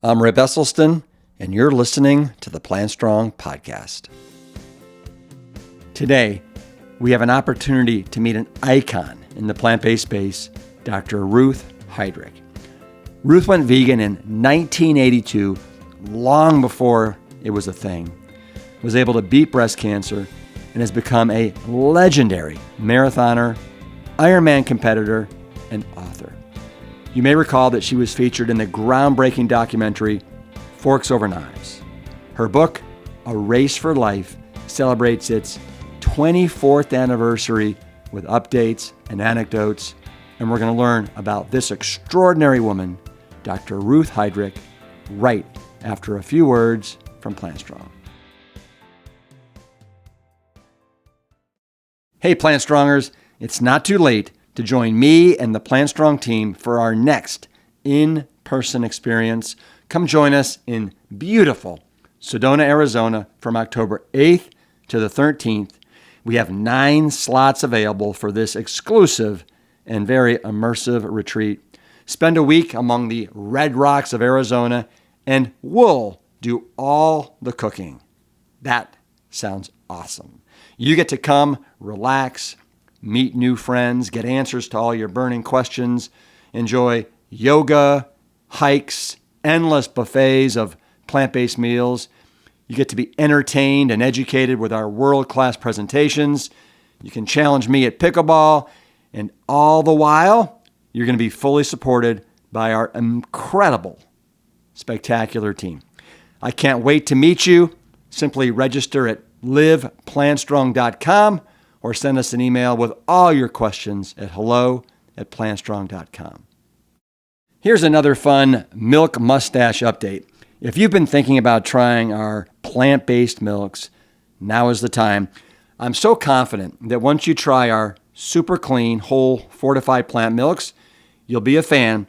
I'm Rip Esselstyn, and you're listening to the Plant Strong podcast. Today, we have an opportunity to meet an icon in the plant-based space, Dr. Ruth Heidrich. Ruth went vegan in 1982, long before it was a thing, was able to beat breast cancer, and has become a legendary marathoner, Ironman competitor, and author. You may recall that she was featured in the groundbreaking documentary, Forks Over Knives. Her book, A Race for Life, celebrates its 24th anniversary with updates and anecdotes, and we're going to learn about this extraordinary woman, Dr. Ruth Heidrich, right after a few words from Plant Strong. Hey, Plant Strongers, it's not too late to join me and the Plant Strong team for our next in-person experience. Come join us in beautiful Sedona, Arizona from October 8th to the 13th. We have 9 slots available for this exclusive and very immersive retreat. Spend a week among the red rocks of Arizona, and we'll do all the cooking. That sounds awesome. You get to come, relax, meet new friends, get answers to all your burning questions, enjoy yoga, hikes, endless buffets of plant-based meals. You get to be entertained and educated with our world-class presentations. You can challenge me at pickleball, and all the while, you're going to be fully supported by our incredible, spectacular team. I can't wait to meet you. Simply register at liveplantstrong.com or send us an email with all your questions at hello@plantstrong.com. Here's another fun milk mustache update. If you've been thinking about trying our plant-based milks, now is the time. I'm so confident that once you try our super clean, whole, fortified plant milks, you'll be a fan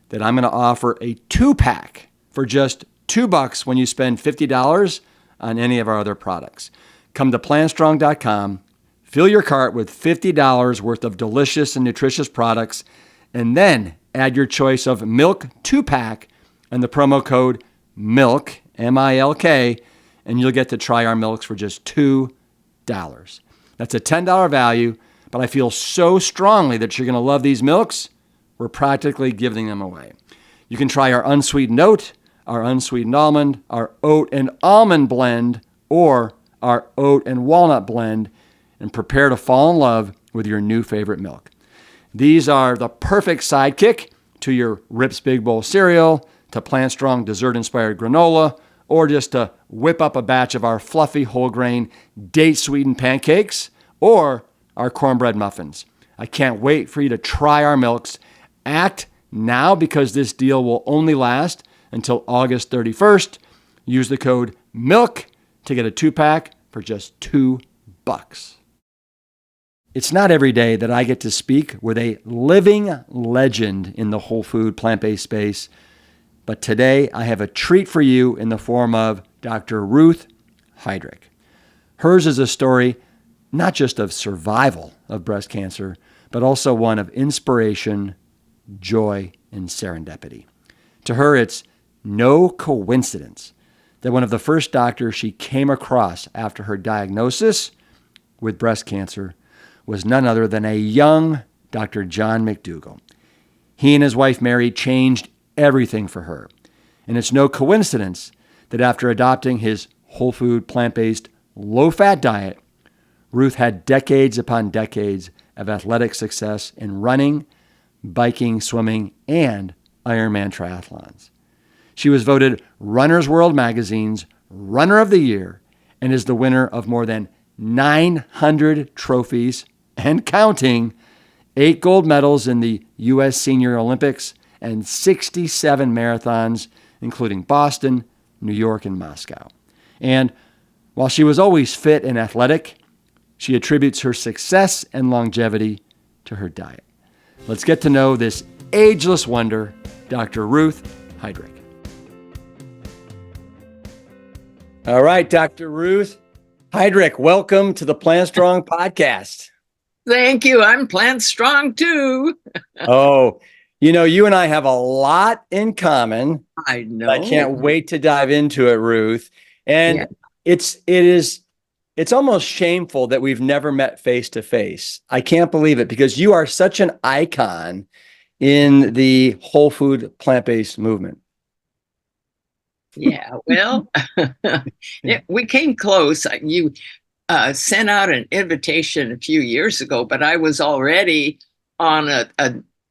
that I'm going to offer a 2-pack for just $2 when you spend $50 on any of our other products. Come to plantstrong.com, fill your cart with $50 worth of delicious and nutritious products, and then add your choice of milk 2-pack and the promo code MILK, M-I-L-K, and you'll get to try our milks for just $2. That's a $10 value, but I feel so strongly that you're going to love these milks, we're practically giving them away. You can try our unsweetened oat, our unsweetened almond, our oat and almond blend, or our oat and walnut blend, and prepare to fall in love with your new favorite milk. These are the perfect sidekick to your Rip's Big Bowl cereal, to Plant Strong dessert-inspired granola, or just to whip up a batch of our fluffy whole grain date-sweetened pancakes, or our cornbread muffins. I can't wait for you to try our milks. Act now because this deal will only last until August 31st. Use the code MILK to get a 2-pack for just $2. It's not every day that I get to speak with a living legend in the whole food plant-based space, but today I have a treat for you in the form of Dr. Ruth Heidrich. Hers is a story not just of survival of breast cancer, but also one of inspiration, joy, and serendipity. To her, it's no coincidence that one of the first doctors she came across after her diagnosis with breast cancer was none other than a young Dr. John McDougall. He and his wife Mary changed everything for her. And it's no coincidence that after adopting his whole food, plant-based, low-fat diet, Ruth had decades upon decades of athletic success in running, biking, swimming, and Ironman triathlons. She was voted Runner's World Magazine's Runner of the Year and is the winner of more than 900 trophies and counting, 8 gold medals in the U.S. Senior Olympics, and 67 marathons, including Boston, New York, and Moscow. And while she was always fit and athletic, she attributes her success and longevity to her diet. Let's get to know this ageless wonder, Dr. Ruth Heidrich. All right, Dr. Ruth Heidrich, welcome to the Plant Strong podcast. Thank you. I'm Plant Strong too. Oh, You and I have a lot in common. I I know. can't wait to dive into it, Ruth. Yeah. And it's almost shameful that we've never met face to face. I can't believe it because you are such an icon in the whole food plant-based movement. Yeah. Well, we came close. You sent out an invitation a few years ago, but I was already on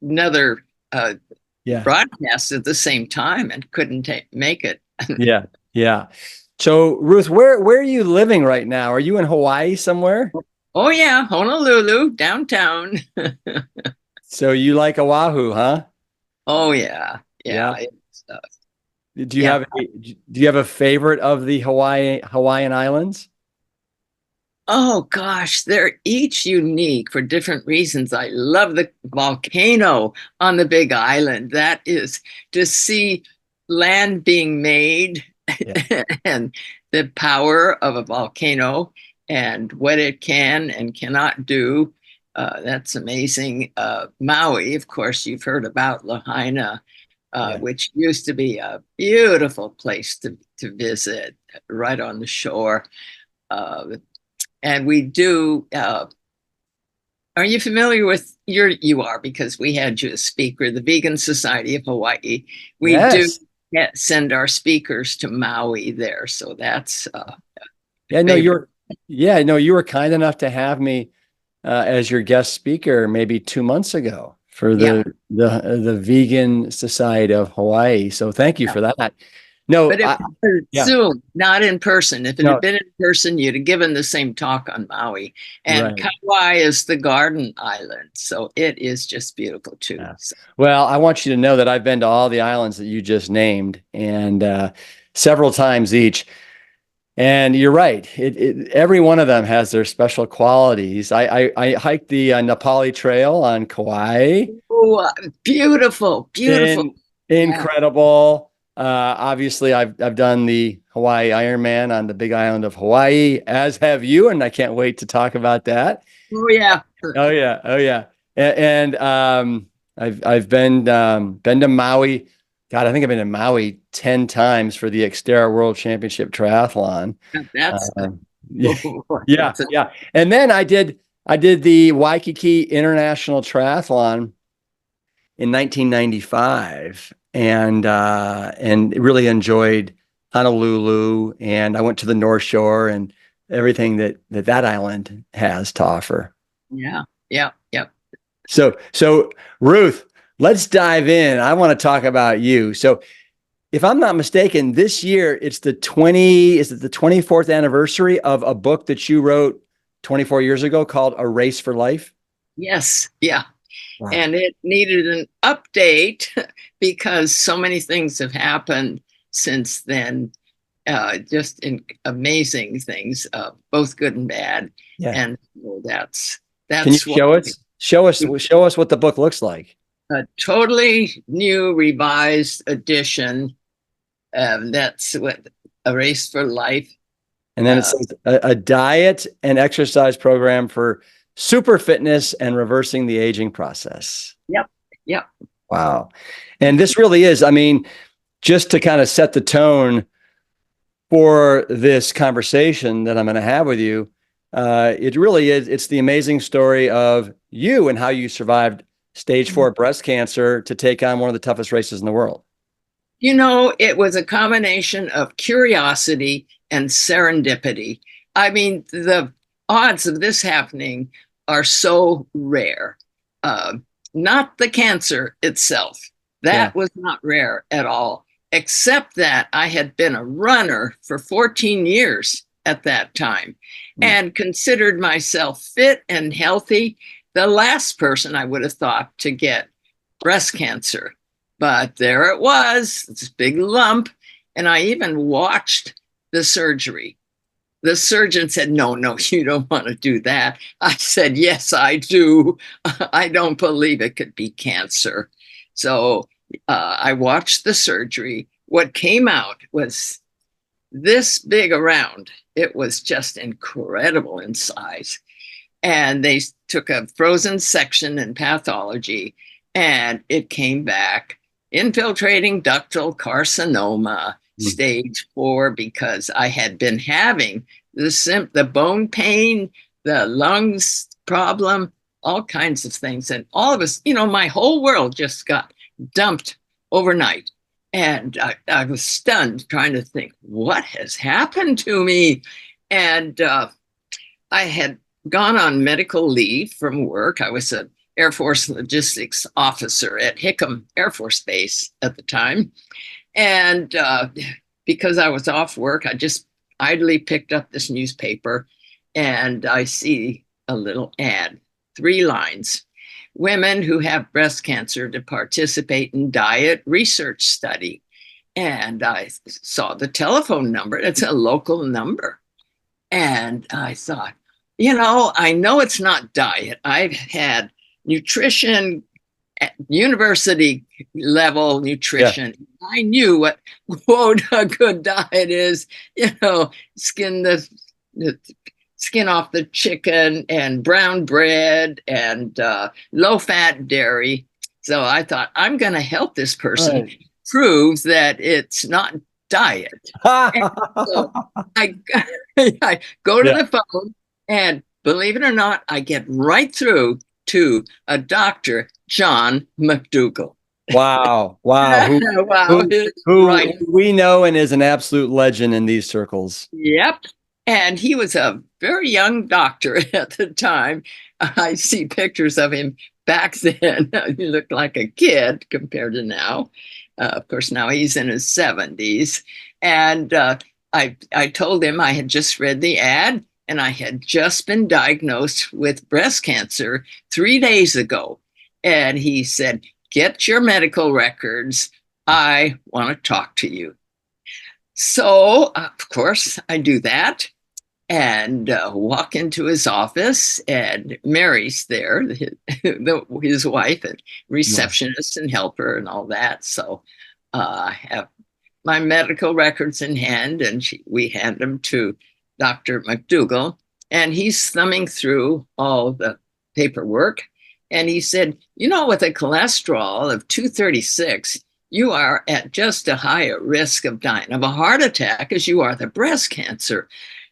another Yeah. broadcast at the same time and couldn't make it. Yeah. Yeah. So Ruth, where are you living right now? Are you in Hawaii somewhere? Oh, yeah. Honolulu, downtown. So you like Oahu, huh? Oh, yeah. Yeah. Yeah. Do you Yeah. have do you have a favorite of the Hawaiian Islands? Oh gosh, they're each unique for different reasons. I love the volcano on the Big Island. That is to see land being made Yeah. and the power of a volcano and what it can and cannot do. That's amazing. Maui, of course, you've heard about Lahaina, Yeah. which used to be a beautiful place to visit right on the shore. Uh, and we do are you familiar with you are because we had you as speaker, the Vegan Society of Hawaii. We do Yes. send our speakers to Maui there, so that's Yeah, no, favorite. you were kind enough to have me as your guest speaker maybe 2 months ago for Yeah, the Vegan Society of Hawaii. So thank you yeah. for that. No, But it was yeah, Zoom, not in person. If it had no, been in person, you'd have given the same talk on Maui. And right. Kauai is the garden island, so it is just beautiful too. Yeah. So, Well, I want you to know that I've been to all the islands that you just named and several times each. And you're right. Every one of them has their special qualities. I hiked the Nepali Trail on Kauai. oh, beautiful, beautiful. In Yeah. incredible. Obviously, I've done the Hawaii Ironman on the Big Island of Hawaii, as have you, and I can't wait to talk about that. Oh yeah. Oh yeah, oh yeah. And I've been to Maui. God, I think I've been to Maui 10 times for the Xterra World Championship Triathlon. That's Um, yeah, oh, yeah, that's a, yeah. And then I did the Waikiki International Triathlon in 1995 and really enjoyed Honolulu, and I went to the North Shore and everything that island has to offer. yeah, yeah, yeah. So Ruth, let's dive in. I want to talk about you. So if I'm not mistaken, this year it's the 24th anniversary of a book that you wrote 24 years ago called A Race for Life. Yes, yeah. Wow. And it needed an update because so many things have happened since then. Just amazing things, both good and bad. Yeah. And so Can you that's what show us what the book looks like? a totally new revised edition. That's what A Race for Life. And then it Uh, says a diet and exercise program for super fitness and reversing the aging process. yep, yep. Wow. And this really is, I mean, just to kind of set the tone for this conversation that I'm going to have with you, it really is. It's the amazing story of you and how you survived stage 4 breast cancer to take on one of the toughest races in the world. You know, it was a combination of curiosity and serendipity. I mean, the odds of this happening are so rare. Uh, Not the cancer itself, Yeah. that was not rare at all, except that I had been a runner for 14 years at that time Mm. and considered myself fit and healthy. The last person I would have thought to get breast cancer. But there it was, this big lump. And I even watched the surgery. The surgeon said, no, no, you don't want to do that. I said, yes, I do. I don't believe it could be cancer. So I watched the surgery. What came out was this big around. It was just incredible in size. And they took a frozen section in pathology and it came back infiltrating ductal carcinoma, stage 4, because I had been having the bone pain, the lungs problem, all kinds of things. And all of us, my whole world just got dumped overnight. And I was stunned trying to think, what has happened to me? And I had gone on medical leave from work. I was an Air Force logistics officer at Hickam Air Force Base at the time. And because I was off work, I just idly picked up this newspaper and I see a little ad, 3 lines. Women who have breast cancer to participate in diet research study. And I saw the telephone number. It's a local number. And I thought, I know it's not diet. I've had nutrition, university level nutrition. Yeah. I knew what quote a good diet is, skin off the chicken and brown bread and low fat dairy. So I thought, I'm going to help this person prove that it's not diet. So I go to the phone, and believe it or not, I get right through to a Dr. John McDougall. Wow. Who we know and is an absolute legend in these circles. Yep. And he was a very young doctor at the time. I see pictures of him back then. He looked like a kid compared to now. Of course, now he's in his 70s. And I told him I had just read the ad and I had just been diagnosed with breast cancer 3 days ago. And he said, get your medical records. I want to talk to you. So, of course, I do that and walk into his office, and Mary's there, his wife, and receptionist and helper and all that. So I have my medical records in hand, and we hand them to Dr. McDougall, and he's thumbing through all the paperwork. And he said, with a cholesterol of 236, you are at just a higher risk of dying of a heart attack as you are the breast cancer.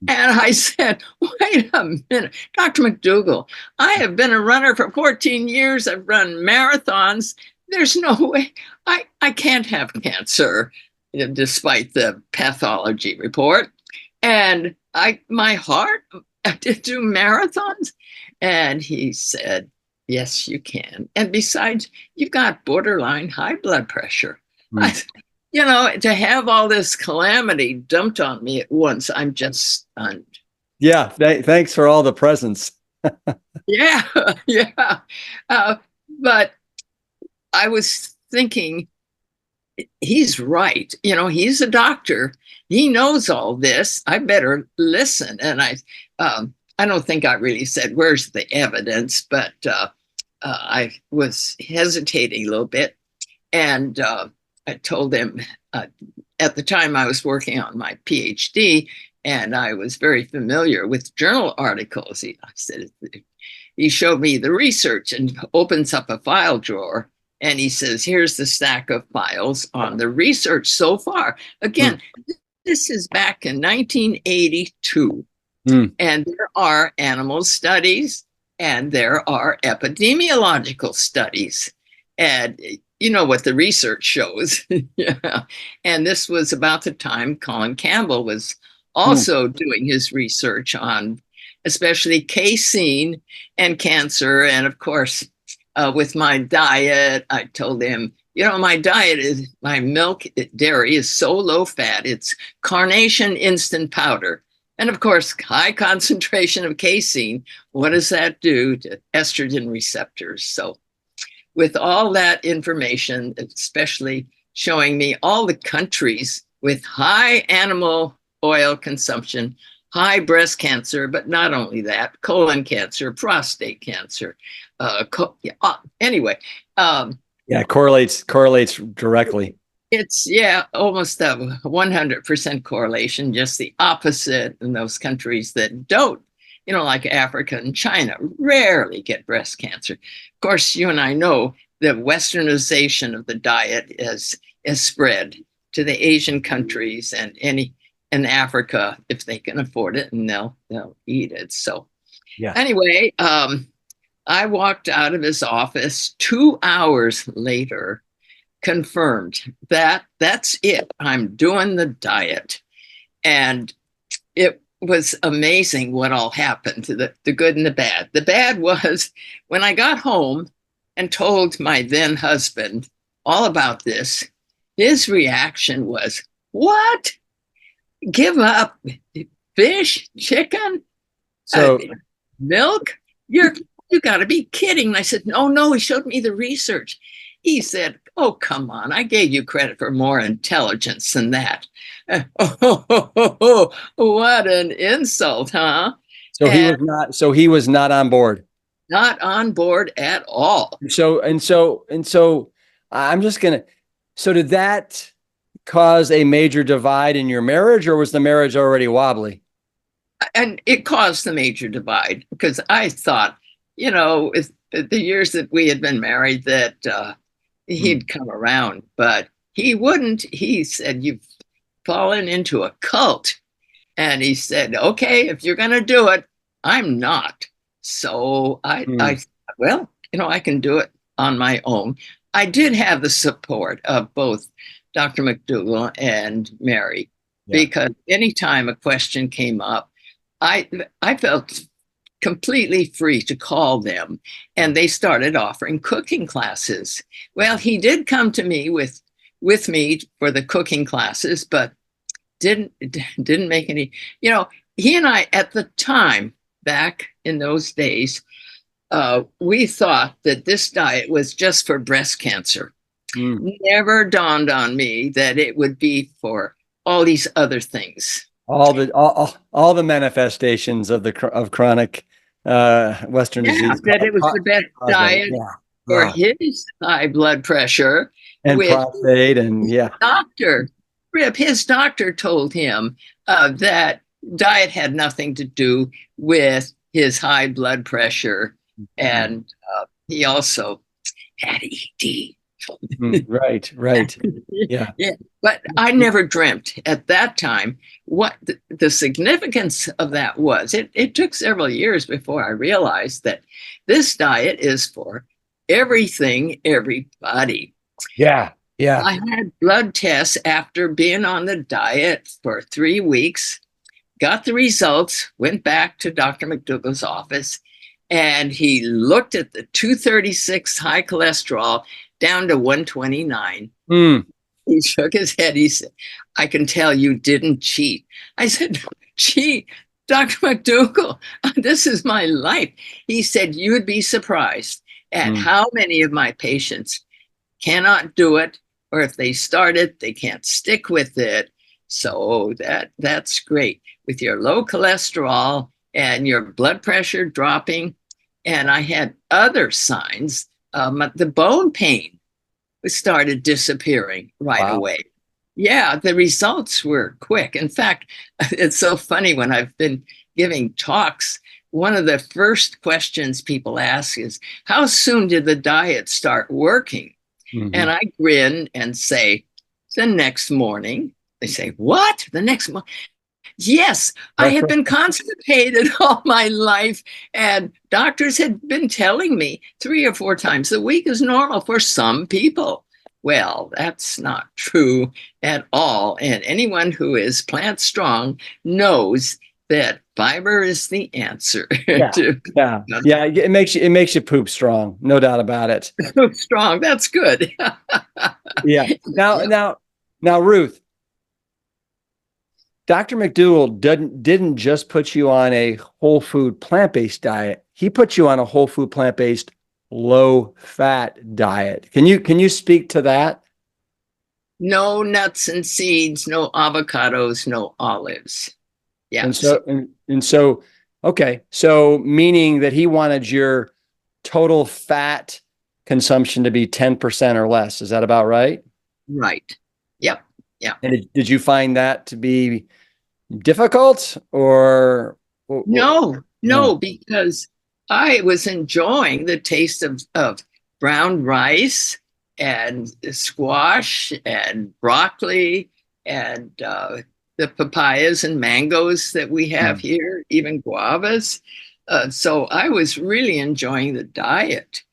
And I said, wait a minute, Dr. McDougall, I have been a runner for 14 years. I've run marathons. There's no way I can't have cancer, despite the pathology report. And my heart, I did do marathons. And he said, yes, you can. And besides, you've got borderline high blood pressure. To have all this calamity dumped on me at once, I'm just stunned. Yeah. Thanks for all the presents. Yeah. But I was thinking, he's right. He's a doctor. He knows all this. I better listen. And I don't think I really said, where's the evidence? But I was hesitating a little bit. And I told him at the time I was working on my PhD, and I was very familiar with journal articles. He showed me the research and opens up a file drawer. And he says, here's the stack of files on the research so far. Again, this is back in 1982. And there are animal studies and there are epidemiological studies. And you know what the research shows. Yeah. And this was about the time Colin Campbell was also doing his research on especially casein and cancer. And of course, with my diet, I told him, my diet is, my milk dairy is so low fat, it's carnation instant powder. And of course, high concentration of casein. What does that do to estrogen receptors? So with all that information, especially showing me all the countries with high animal oil consumption, high breast cancer, but not only that, colon cancer, prostate cancer. Anyway. Correlates directly. It's, almost a 100% correlation, just the opposite in those countries that don't, like Africa and China, rarely get breast cancer. Of course, you and I know the westernization of the diet is spread to the Asian countries and in Africa if they can afford it, and they'll eat it. So Yeah. anyway, I walked out of his office 2 hours later, confirmed that that's it. I'm doing the diet. And it was amazing what all happened, the good and the bad. The bad was when I got home and told my then husband all about this, his reaction was, "What? Give up fish, chicken, So milk? You got to be kidding." And I said, "No." He showed me the research. He said, "Oh, come on. I gave you credit for more intelligence than that." What an insult, huh? so he And was not so he was not on board. not on board at all. So I'm just gonna. So did that cause a major divide in your marriage, or was the marriage already wobbly? And it caused the major divide because I thought, with the years that we had been married, that he'd come around, but he wouldn't. He said, "You've fallen into a cult." And he said, "Okay, if you're going to do it, I'm not." So I thought, well, I can do it on my own. I did have the support of both Dr. McDougall and Mary, because anytime a question came up, I felt completely free to call them, and they started offering cooking classes. Well, he did come to me with me for the cooking classes, but didn't make any. He and I at the time, back in those days, we thought that this diet was just for breast cancer. Never dawned on me that it would be for all these other things. All the manifestations of chronic Western disease. That it was the best diet for his high blood pressure and with prostate, and doctor. Rip, his doctor told him that diet had nothing to do with his high blood pressure, and he also had ED. Right. Yeah. But I never dreamt at that time what the significance of that was. It took several years before I realized that this diet is for everything, everybody. Yeah. I had blood tests after being on the diet for 3 weeks, got the results, went back to Dr. McDougall's office, and he looked at the 236 high cholesterol down to 129. He shook his head. He said, "I can tell you didn't cheat." I said, "Gee, Dr. McDougall, this is my life." He said, "You'd be surprised at how many of my patients cannot do it, or if they start it, they can't stick with it. So that's great with your low cholesterol and your blood pressure dropping." And I had other signs. The bone pain started disappearing right away. Yeah, the results were quick. In fact, it's so funny when I've been giving talks, one of the first questions people ask is, "How soon did the diet start working?" And I grin and say, "The next morning." They say, "What? The next morning?" Yes, I had been constipated all my life, and doctors had been telling me 3 or 4 times a week is normal for some people. Well, that's not true at all. And anyone who is plant strong knows that fiber is the answer. It makes you poop strong, no doubt about it. Poop strong, that's good. Yeah. Now, Ruth, Dr. McDougall didn't just put you on a whole food plant-based diet. He put you on a whole food plant-based low fat diet. Can you speak to that? No nuts and seeds, no avocados, no olives. Yeah. Okay. So meaning that he wanted your total fat consumption to be 10% or less. Is that about right? Right. Yep. Yeah. And did you find that to be difficult or? No, because I was enjoying the taste of brown rice and squash and broccoli and the papayas and mangoes that we have here, even guavas. So I was really enjoying the diet.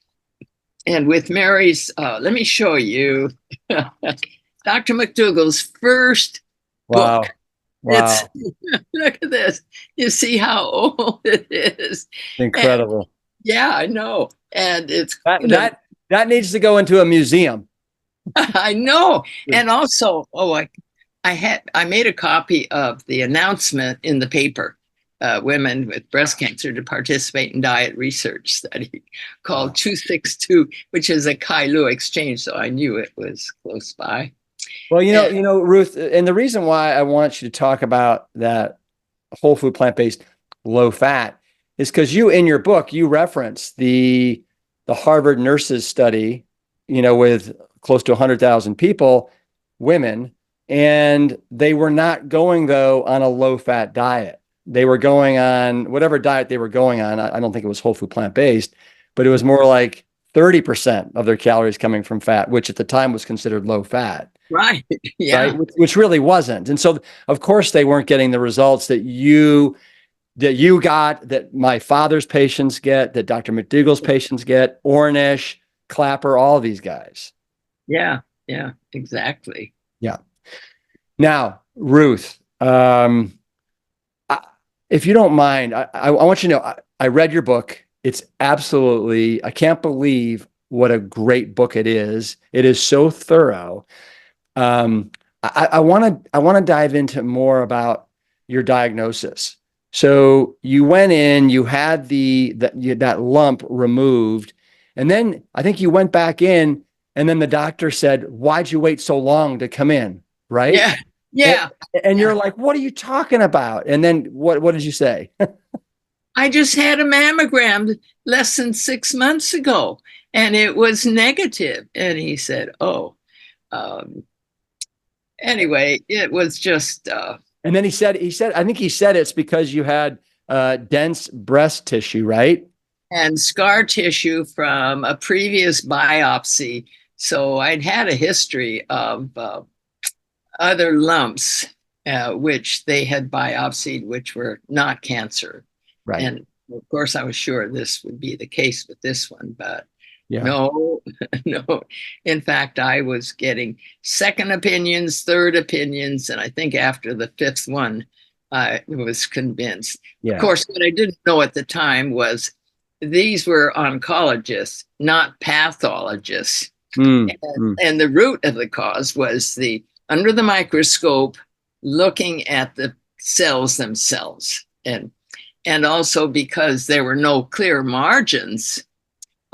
And with Mary's, let me show you Dr. McDougall's first Wow. book. Wow. It's look at this. You see how old it is. Incredible. And, yeah, I know. And it's that needs to go into a museum. I know. And also, I made a copy of the announcement in the paper, women with breast cancer to participate in diet research study called 262, which is a Kailua exchange. So I knew it was close by. Well, Ruth, and the reason why I want you to talk about that whole food, plant-based, low fat is because in your book, you reference the Harvard nurses study, with close to 100,000 people, women, and they were not going, though, on a low-fat diet. They were going on whatever diet they were going on. I don't think it was whole food, plant-based, but it was more like 30% of their calories coming from fat, which at the time was considered low fat. Right. Yeah. Right. Which really wasn't. And so, of course, they weren't getting the results that you got, that my father's patients get, that Dr. McDougall's patients get, Ornish, Clapper, all of these guys. Yeah. Yeah, exactly. Yeah. Now, Ruth, if you don't mind, I want you to know, I read your book. It's absolutely, I can't believe what a great book it is. It is so thorough. I want to dive into more about your diagnosis. So you went in, you had that lump removed, and then I think you went back in, and then the doctor said, "Why'd you wait so long to come in?" Right? Yeah. Yeah. And you're like, "What are you talking about?" And then what did you say? I just had a mammogram less than 6 months ago, and it was negative. And he said, "Oh." Anyway, it was just. And then he said, I think he said it's because you had dense breast tissue, right? And scar tissue from a previous biopsy. So I'd had a history of other lumps, which they had biopsied, which were not cancer. Right. And of course, I was sure this would be the case with this one, but Yeah. no, no. In fact, I was getting second opinions, third opinions, and I think after the fifth one, I was convinced. Yeah. Of course, what I didn't know at the time was these were oncologists, not pathologists. And the root of the cause was under the microscope, looking at the cells themselves. And also because there were no clear margins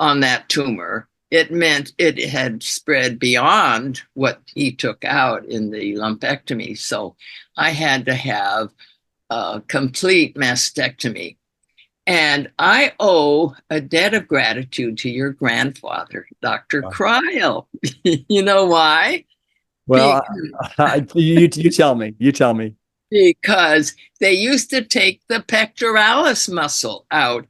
on that tumor, it meant it had spread beyond what he took out in the lumpectomy. So I had to have a complete mastectomy. And I owe a debt of gratitude to your grandfather, Dr. Cryle. You know why? Well, you tell me. You tell me. Because they used to take the pectoralis muscle out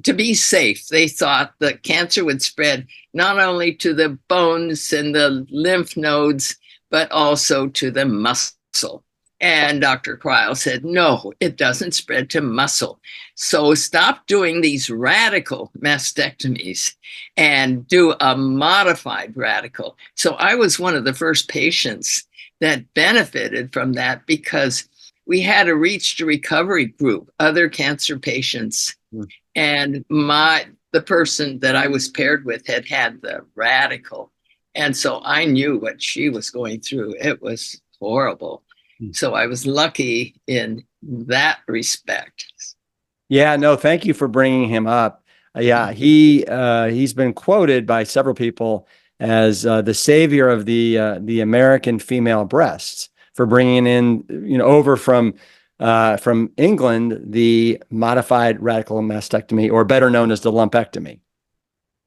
to be safe. They thought the cancer would spread not only to the bones and the lymph nodes, but also to the muscle. And Dr. Cryle said, no, it doesn't spread to muscle. So stop doing these radical mastectomies and do a modified radical. So I was one of the first patients that benefited from that because we had a reach to recovery group, other cancer patients. And the person that I was paired with had the radical. And so I knew what she was going through. It was horrible. So I was lucky in that respect. Yeah, no, thank you for bringing him up. Yeah, he's been quoted by several people as the savior of the American female breasts for bringing in, over from England, the modified radical mastectomy, or better known as the lumpectomy.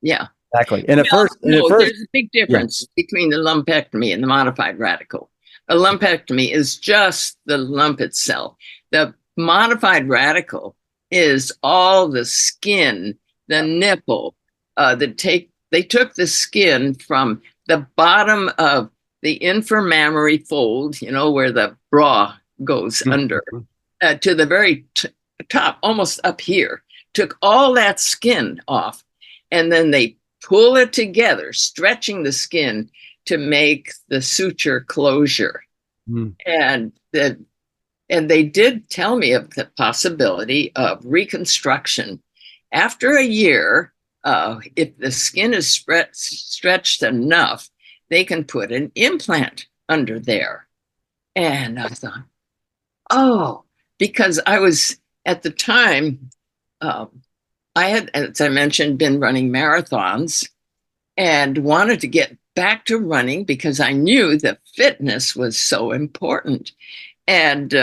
Yeah, exactly. And there's a big difference between the lumpectomy and the modified radical. A lumpectomy is just the lump itself. The modified radical is all the skin, the nipple, they they took the skin from the bottom of the inframammary fold, where the bra goes under, to the very top, almost up here, took all that skin off, and then they pull it together, stretching the skin to make the suture closure. And they did tell me of the possibility of reconstruction after a year. If the skin is stretched enough, they can put an implant under there. And I thought, oh, because I was at the time, I had, as I mentioned, been running marathons and wanted to get back to running because I knew that fitness was so important. And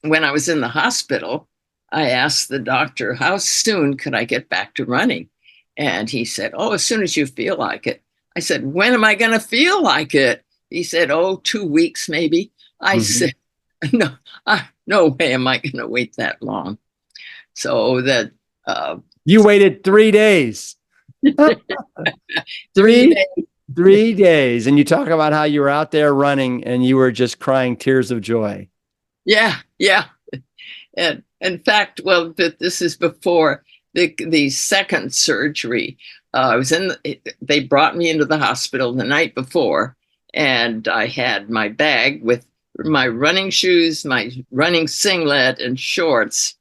when I was in the hospital, I asked the doctor, how soon could I get back to running? And he said, oh, as soon as you feel like it. I said, when am I going to feel like it? He said, oh, 2 weeks maybe. I said, no way am I going to wait that long. So that you waited 3 days. 3 days. 3 days. And you talk about how you were out there running and you were just crying tears of joy. Yeah. And in fact, well, this is before the second surgery. They brought me into the hospital the night before, and I had my bag with my running shoes, my running singlet and shorts,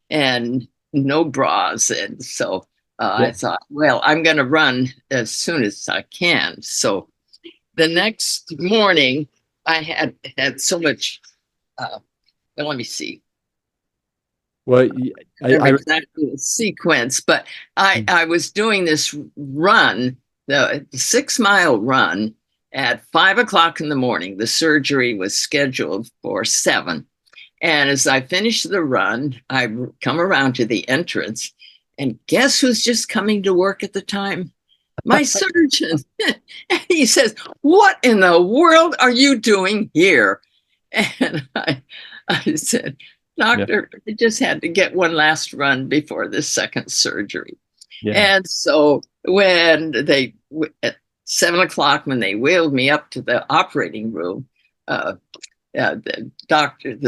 and no bras. And so I thought, well, I'm going to run as soon as I can. So the next morning I had so much, well, let me see. Well, I exactly the sequence, but I was doing this run, the 6 mile run at 5 o'clock in the morning. The surgery was scheduled for 7. And as I finished the run, I come around to the entrance, and guess who's just coming to work at the time? My surgeon. And he says, what in the world are you doing here? And I said, doctor, I just had to get one last run before the second surgery. And so when at 7 o'clock, when they wheeled me up to the operating room, the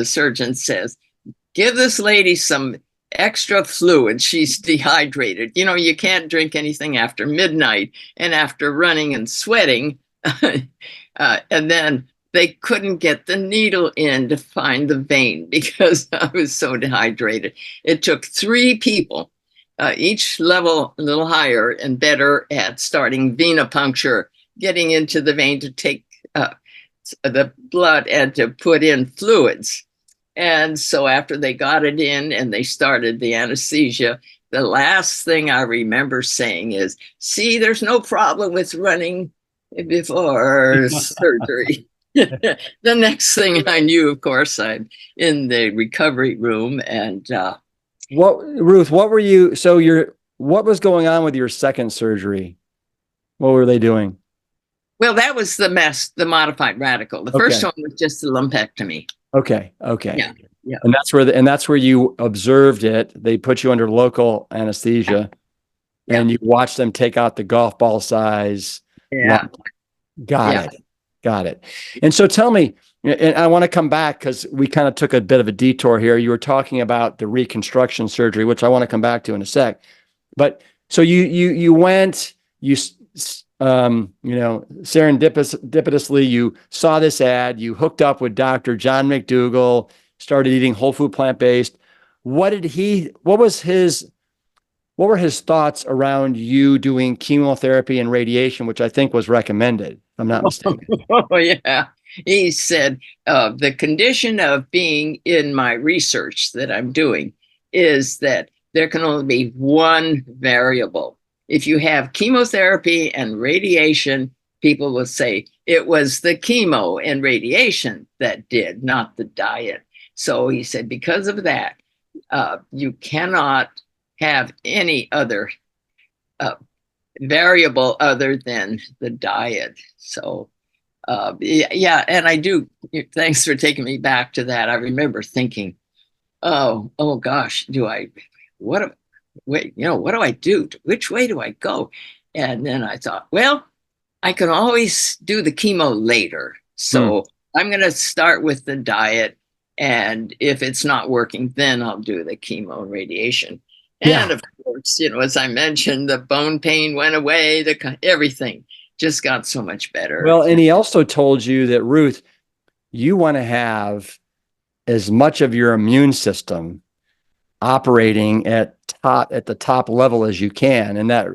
surgeon says, give this lady some extra fluid. She's dehydrated. You can't drink anything after midnight and after running and sweating. And then they couldn't get the needle in to find the vein because I was so dehydrated. It took 3 people, each level a little higher and better at starting venipuncture, getting into the vein to take the blood and to put in fluids. And so after they got it in and they started the anesthesia, the last thing I remember saying is, see, there's no problem with running before surgery. The next thing I knew, of course, I'm in the recovery room. And Ruth, what was going on with your second surgery? What were they doing? Well, that was the modified radical. The first one was just the lumpectomy. Okay. Yeah. And that's where you observed it. They put you under local anesthesia, and you watched them take out the golf ball size. Yeah. Got it. And so tell me, and I want to come back because we kind of took a bit of a detour here. You were talking about the reconstruction surgery, which I want to come back to in a sec. But so you went, serendipitously, you saw this ad, you hooked up with Dr. John McDougall, started eating whole food, plant-based. What were his thoughts around you doing chemotherapy and radiation, which I think was recommended, if I'm not mistaken? Oh, yeah. He said, the condition of being in my research that I'm doing is that there can only be one variable. If you have chemotherapy and radiation, people will say it was the chemo and radiation that did, not the diet. So he said, because of that, you cannot have any other variable other than the diet. So, and I do. Thanks for taking me back to that. I remember thinking, oh gosh, what do I do? Which way do I go? And then I thought, well, I can always do the chemo later. Hmm. So I'm going to start with the diet. And if it's not working, then I'll do the chemo and radiation. Yeah. And of course, as I mentioned, the bone pain went away, everything just got so much better. Well, and he also told you that, Ruth, you want to have as much of your immune system operating at the top level as you can, and that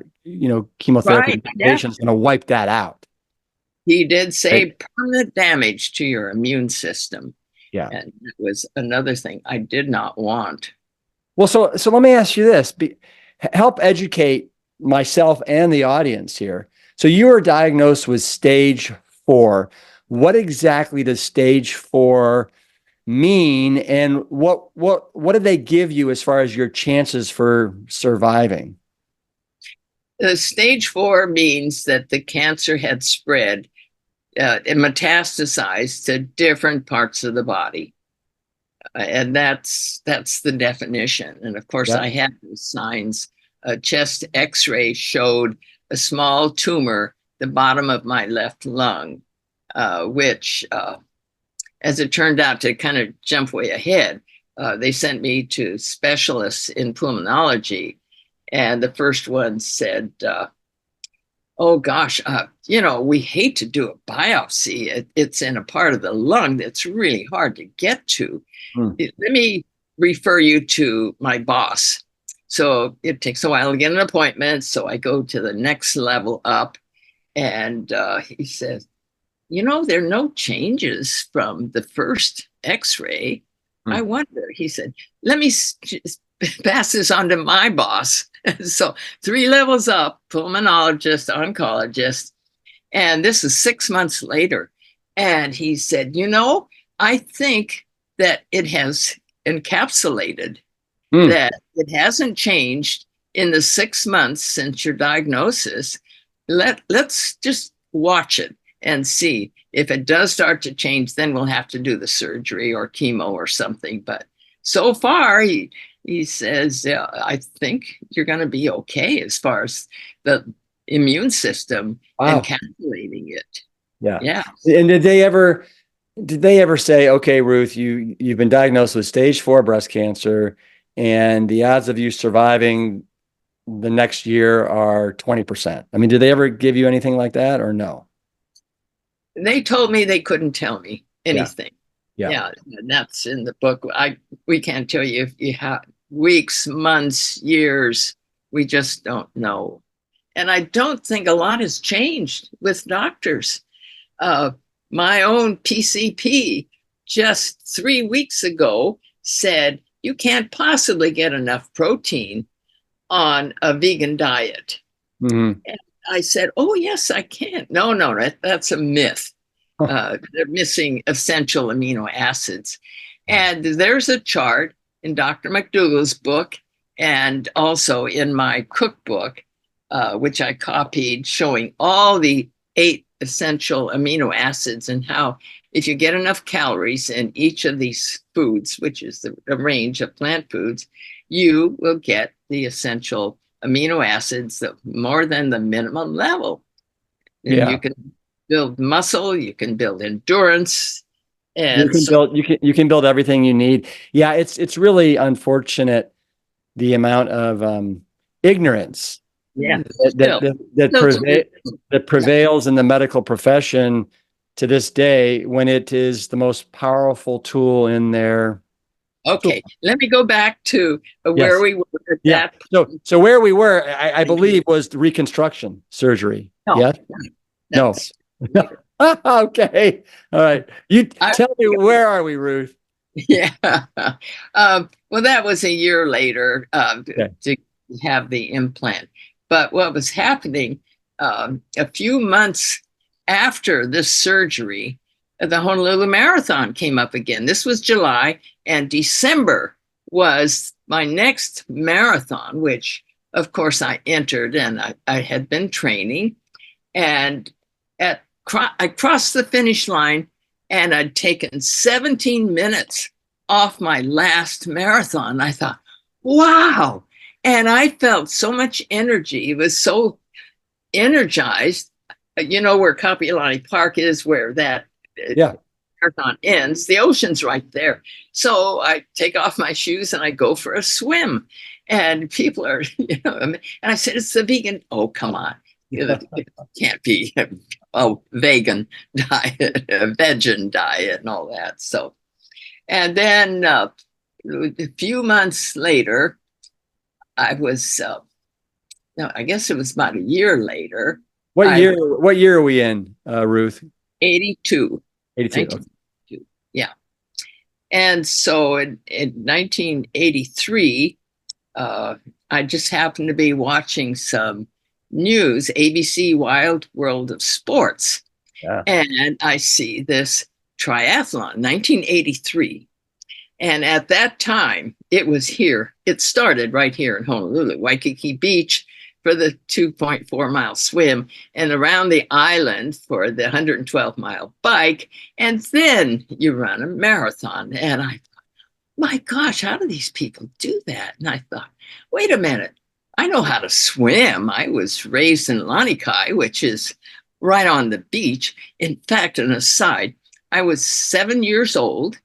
chemotherapy Right. and Yeah. radiation is going to wipe that out. He did say Right? permanent damage to your immune system. Yeah. And that was another thing I did not want. Well, so let me ask you this: help educate myself and the audience here. So you were diagnosed with stage 4. What exactly does stage 4 mean, and what did they give you as far as your chances for surviving? Stage 4 means that the cancer had spread and metastasized to different parts of the body. And that's the definition. And of course, Yeah. I had those signs. A chest x-ray showed a small tumor the bottom of my left lung, which, as it turned out, to kind of jump way ahead, they sent me to specialists in pulmonology. And the first one said, oh gosh, we hate to do a biopsy. It's in a part of the lung that's really hard to get to. Hmm. Let me refer you to my boss. So it takes a while to get an appointment. So I go to the next level up, and he says, there are no changes from the first x-ray. Hmm. I wonder, he said, let me pass this on to my boss. So 3 levels up, pulmonologist, oncologist. And this is 6 months later. And he said, I think that it has encapsulated, Hmm. that it hasn't changed in the 6 months since your diagnosis. Let's just watch it and see. If it does start to change, then we'll have to do the surgery or chemo or something. But so far, he says, I think you're going to be okay as far as the immune system Wow. encapsulating it. Yeah. Yeah. And did they ever say, okay, Ruth, you've been diagnosed with stage 4 breast cancer, and the odds of you surviving the next year are 20%? I mean, did they ever give you anything like that, or no? They told me they couldn't tell me Yeah. anything. Yeah. Yeah. And that's in the book. We can't tell you if you have weeks, months, years. We just don't know. And I don't think a lot has changed with doctors. My own PCP just 3 weeks ago said, you can't possibly get enough protein on a vegan diet. Mm-hmm. And I said, oh, yes, I can. No, that's a myth. They're missing essential amino acids. And there's a chart in Dr. McDougall's book and also in my cookbook, which I copied, showing all the 8 essential amino acids and how, if you get enough calories in each of these foods, which is the range of plant foods, you will get the essential amino acids more than the minimum level. And Yeah. you can build muscle, you can build endurance. You And can so, build you can build everything you need. Yeah, it's really unfortunate the amount of ignorance yeah, that that still, that, that, still preva- that prevails in the medical profession to this day, when it is the most powerful tool in their tool. okay. Let me go back to where Yes. we were at Yeah. that So where we were, I believe, was the reconstruction surgery. No, Yes? No. that's Okay. All right. You I, tell me, where are we, Ruth? yeah. Well, that was a year later Okay. to have the implant. But what was happening a few months after this surgery, the Honolulu Marathon came up again. This was July, and December was my next marathon, which, of course, I entered, and I had been training. And I crossed the finish line, and I'd taken 17 minutes off my last marathon. I thought, wow. And I felt so much energy. It was so energized. You know where Kapiolani Park is, where that Yeah. marathon ends. The ocean's right there. So I take off my shoes and I go for a swim. And people are, and I said, it's the vegan. Oh, come on. It can't be a vegan diet, a vegan diet, and all that. So, and then a few months later, I was, no, I guess it was about a year later. What year are we in, Ruth? 82. 82. 1982. Yeah. And so in 1983, I just happened to be watching some news, ABC Wild World of Sports. Yeah. And I see this triathlon, 1983. And at that time, it was here. It started right here in Honolulu, Waikiki Beach for the 2.4-mile swim, and around the island for the 112-mile bike. And then you run a marathon. And I thought, my gosh, how do these people do that? And I thought, wait a minute, I know how to swim. I was raised in Lanikai, which is right on the beach. In fact, an aside, I was 7 years old,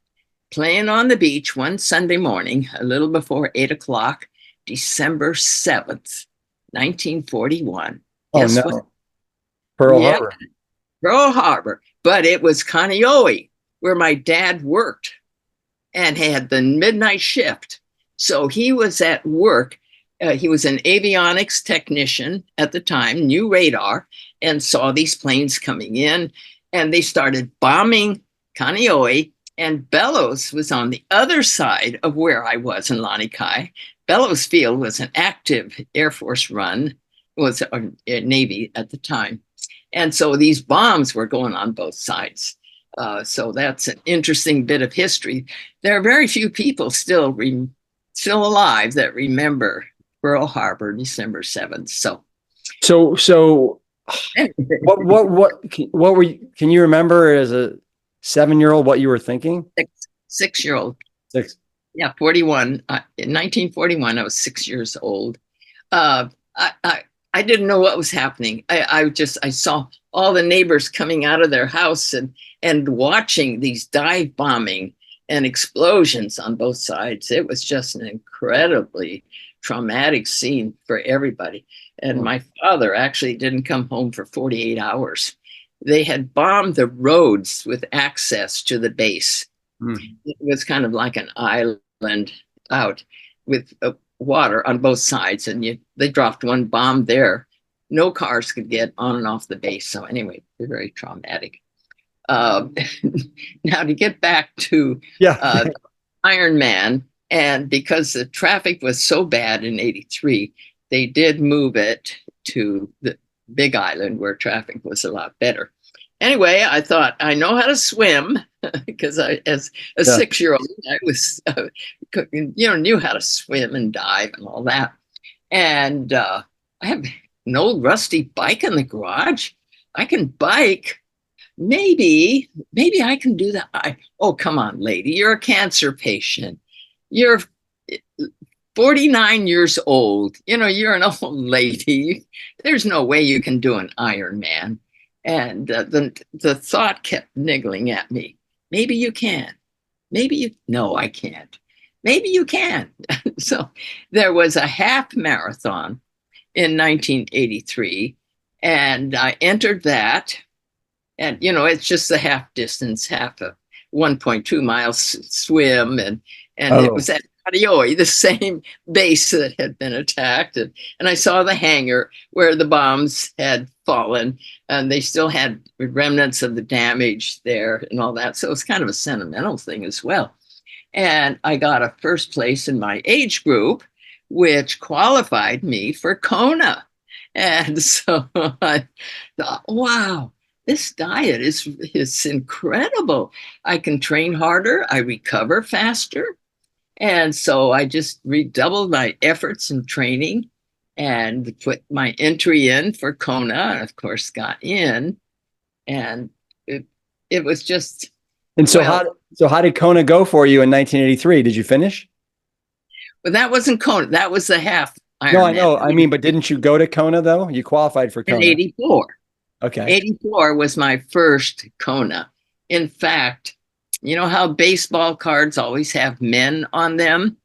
playing on the beach one Sunday morning, a little before 8 o'clock, December 7th, 1941. Oh, Guess no. what? Pearl Harbor. Pearl Harbor. But it was Kaneohe, where my dad worked and had the midnight shift. So he was at work. He was an avionics technician at the time, knew radar, and saw these planes coming in. And they started bombing Kaneohe. And Bellows was on the other side of where I was in Lanikai. Bellows Field was an active Air Force run, it was a Navy at the time. And so these bombs were going on both sides. So that's an interesting bit of history. There are very few people still alive that remember Pearl Harbor, December 7th. So what were you, can you remember as a 7-year-old what you were thinking? 6-year-old. 6. Yeah, 41. In 1941, I was 6 years old. I didn't know what was happening. I saw all the neighbors coming out of their house and watching these dive bombing and explosions on both sides. It was just an incredibly traumatic scene for everybody. And my father actually didn't come home for 48 hours. They had bombed the roads with access to the base. It was kind of like an island out with water on both sides, and they dropped one bomb there. No cars could get on and off the base. So anyway, they're very traumatic. Now to get back to Iron Man, and because the traffic was so bad in 83, they did move it to the Big Island where traffic was a lot better. Anyway, I thought, I know how to swim because as a 6-year-old, I was, knew how to swim and dive and all that. And I have an old rusty bike in the garage. I can bike. Maybe I can do that. Oh, come on, lady. You're a cancer patient. You're 49 years old. You're an old lady. There's no way you can do an Ironman. And the thought kept niggling at me. Maybe you can. No, I can't. Maybe you can. So there was a half marathon in 1983, and I entered that. And, it's just the half distance, half a 1.2 miles swim. And it was at Kaneohe, the same base that had been attacked. And I saw the hangar where the bombs had fallen, and they still had remnants of the damage there and all that. So it's kind of a sentimental thing as well. And I got a first place in my age group, which qualified me for Kona. And so I thought, wow, this diet is incredible. I can train harder. I recover faster. And so I just redoubled my efforts in training and put my entry in for Kona, and of course got in. And it was just. And so how did Kona go for you in 1983? Did you finish? But that wasn't Kona. That was the half No, I Ironman know. I mean, but didn't you go to Kona though? You qualified for in Kona. 84. Okay. 84 was my first Kona. In fact, you know how baseball cards always have men on them?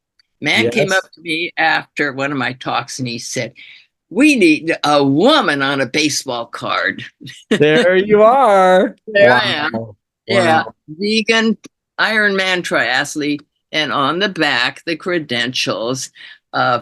Man came up Yes. to me after one of my talks and he said, "We need a woman on a baseball card." There you are. There I am. Wow. Yeah, Wow. vegan Ironman triathlete. And on the back, the credentials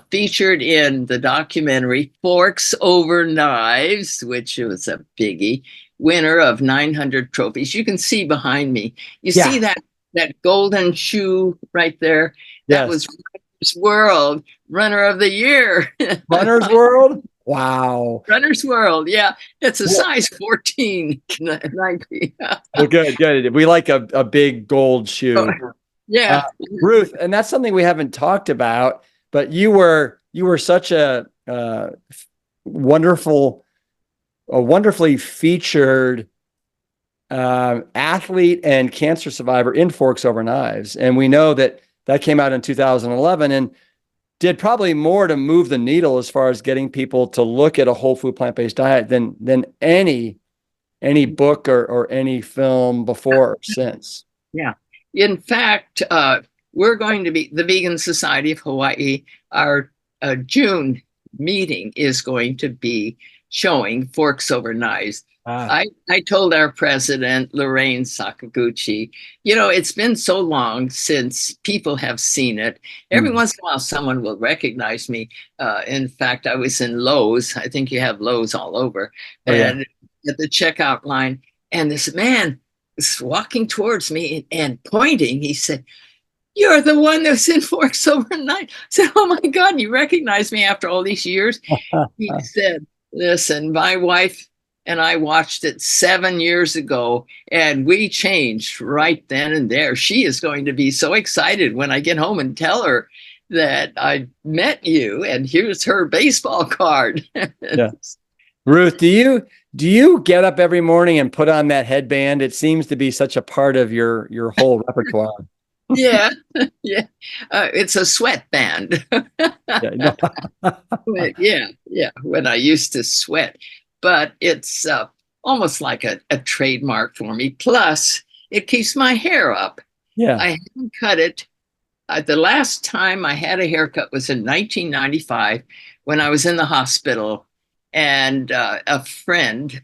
featured in the documentary Forks Over Knives, which was a biggie, winner of 900 trophies. You can see behind me. You see Yeah. that golden shoe right there? That Yes. was Runner's World Runner of the Year. Runner's World. Wow. Runner's World. Yeah, it's a Well, size 14, 19. well, good, good. We like a big gold shoe. Uh, Yeah. Ruth, and that's something we haven't talked about, but you were such a wonderful, a wonderfully featured athlete and cancer survivor in Forks Over Knives, and we know that that came out in 2011 and did probably more to move the needle as far as getting people to look at a whole food plant-based diet than any book or any film before or since. Yeah. In fact, we're going to be the Vegan Society of Hawaii. Our June meeting is going to be showing Forks Over Knives. Ah, I told our president, Lorraine Sakaguchi, you know, it's been so long since people have seen it. Every mm. once in a while, someone will recognize me. In fact, I was in Lowe's. I think you have Lowe's all over. Oh yeah. And at the checkout line, and this man was walking towards me and pointing. He said, "You're the one that's in Forks Over Night." I said, "Oh my God, you recognize me after all these years?" He said, "Listen, my wife and I watched it 7 years ago, and we changed right then and there. She is going to be so excited when I get home and tell her that I met you, and here's her baseball card." Yeah. Ruth, do you get up every morning and put on that headband? It seems to be such a part of your whole repertoire. Yeah, yeah. It's a sweatband. Yeah, no. Yeah, yeah. When I used to sweat, but it's almost like a trademark for me. Plus, it keeps my hair up. Yeah. I haven't cut it. The last time I had a haircut was in 1995 when I was in the hospital, and a friend,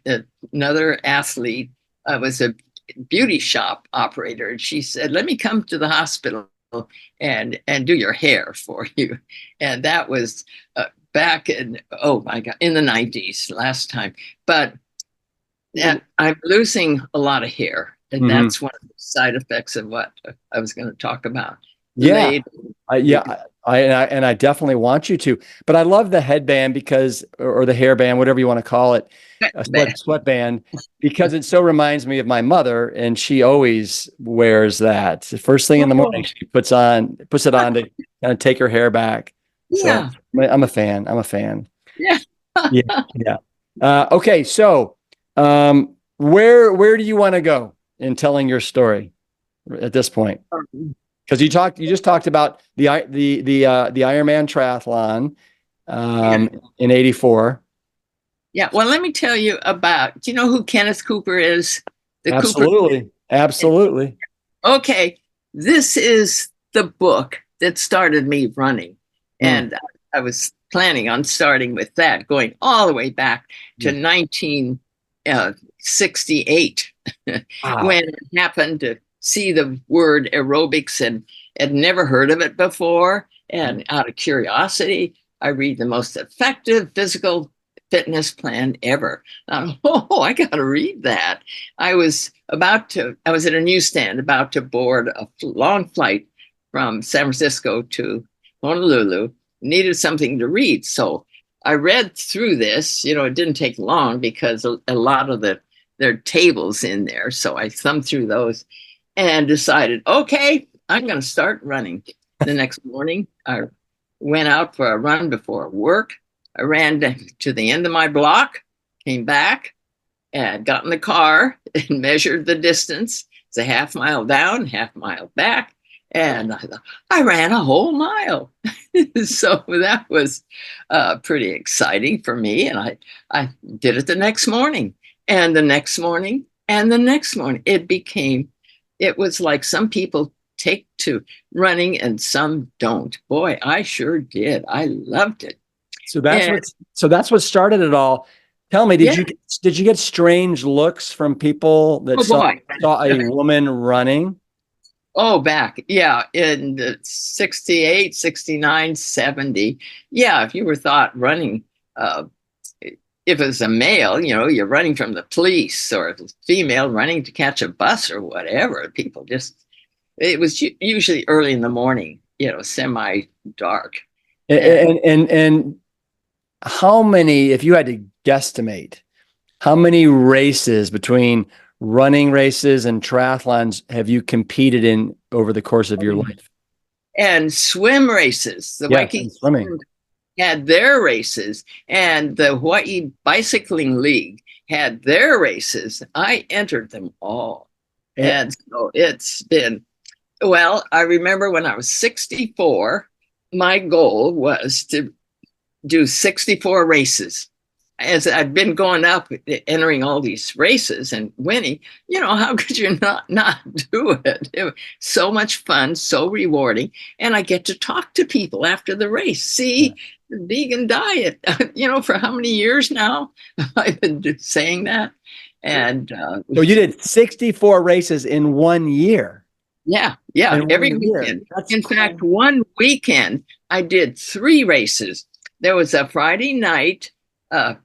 another athlete, was a beauty shop operator, and she said, "Let me come to the hospital and do your hair for you." And that was back in, oh my God, in the 90s last time. But I'm losing a lot of hair, and Hmm. that's one of the side effects of what I was going to talk about Yeah. later. Yeah. I definitely want you to, but I love the headband because, or the hairband, whatever you want to call it, a sweatband, because it so reminds me of my mother, and she always wears that. The first thing in the morning, Oh, she puts it on to kind of take her hair back. So yeah, I'm a fan. I'm a fan. yeah. Yeah. Yeah. Okay. So, where do you want to go in telling your story at this point? Because you just talked about the Ironman triathlon Yeah. in '84. Yeah. Well, let me tell you about, do you know who Kenneth Cooper is? The Cooper. Absolutely, absolutely. Okay. This is the book that started me running. Mm, And I was planning on starting with that, going all the way back to mm. 1968, Wow. when I happened to see the word aerobics and had never heard of it before. And out of curiosity, I read the most effective physical fitness plan ever. Oh, I got to read that. I was at a newsstand about to board a long flight from San Francisco to Honolulu, needed something to read. So I read through this. You know, it didn't take long because a lot of there are tables in there. So I thumbed through those and decided, okay, I'm going to start running. The next morning, I went out for a run before work. I ran to the end of my block, came back, and got in the car and measured the distance. It's a half mile down, half mile back. And I thought, I ran a whole mile. So that was pretty exciting for me. And I did it the next morning and the next morning and the next morning. It was like some people take to running and some don't. Boy, I sure did. I loved it. So that's And what started it all. Tell me, yeah, did you get strange looks from people that oh boy. saw a woman running? Oh, back. Yeah. In the 68, 69, 70. Yeah. If you were thought running, uh, if it was a male, you're running from the police, or if it's female running to catch a bus or whatever, people just, it was usually early in the morning, semi dark. And And how many, if you had to guesstimate, how many races between running races and triathlons have you competed in over the course of your life? and swim races. The Yes, Waikiki and swimming. had their races, and the Hawaii Bicycling League had their races. I entered them all. Eh, And so it's been, well, I remember when I was 64, my goal was to do 64 races. As I'd been going up, entering all these races and winning, how could you not do it? It was so much fun, so rewarding, and I get to talk to people after the race. See, the vegan diet, for how many years now I've been saying that, and so you did 64 races in 1 year. yeah, In every 1 year. weekend. That's In cool. fact, one weekend I did 3 races. There was a Friday night uh,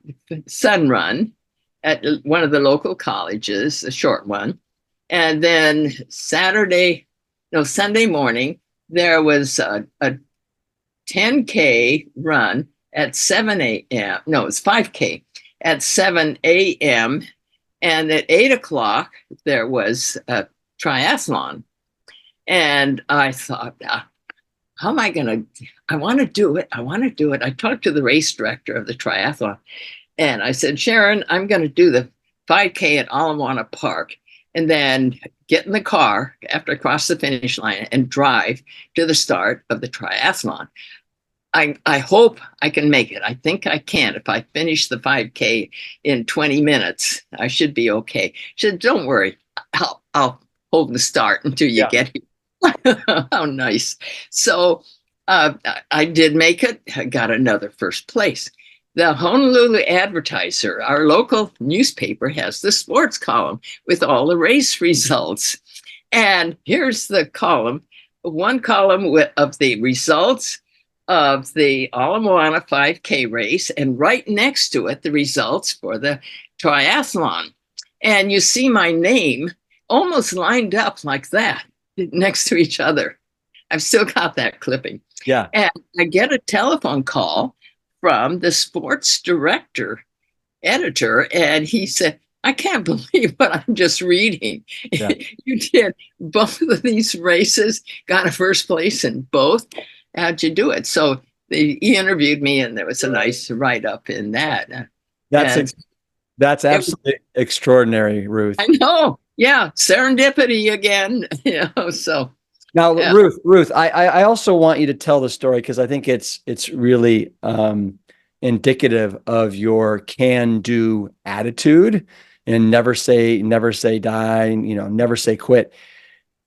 sun run at one of the local colleges, a short one. And then Sunday morning, there was a 10K run at 7 a.m. No, it was 5K at 7 a.m. And at 8 o'clock, there was a triathlon. And I thought, how am I going to? I want to do it. I want to do it. I talked to the race director of the triathlon, and I said, Sharon, I'm going to do the 5K at Ala Park, and then get in the car after I cross the finish line and drive to the start of the triathlon. I hope I can make it. I think I can. If I finish the 5K in 20 minutes, I should be okay. She said, don't worry. I'll hold the start until you get here. How nice. So I did make it. I got another first place. The Honolulu Advertiser, our local newspaper, has the sports column with all the race results. And here's the column, one column of the results of the Ala Moana 5K race, and right next to it, the results for the triathlon. And you see my name almost lined up like that next to each other. I've still got that clipping. Yeah. And I get a telephone call from the sports editor, and he said, I can't believe what I'm just reading. Yeah. You did both of these races, got a first place in both. How'd you do it? So he interviewed me, and there was a nice write-up in that. That's absolutely extraordinary, Ruth. I know. Yeah. Serendipity again. So. Now, yeah. Ruth, I also want you to tell the story, because I think it's really indicative of your can-do attitude and never say die, never say quit.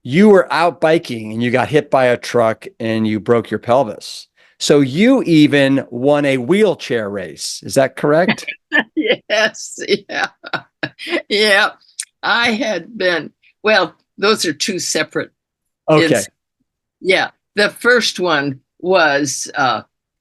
You were out biking and you got hit by a truck and you broke your pelvis. So you even won a wheelchair race. Is that correct? Yes. Yeah. Yeah. I had been, well, those are two separate. Okay. Yeah. The first one was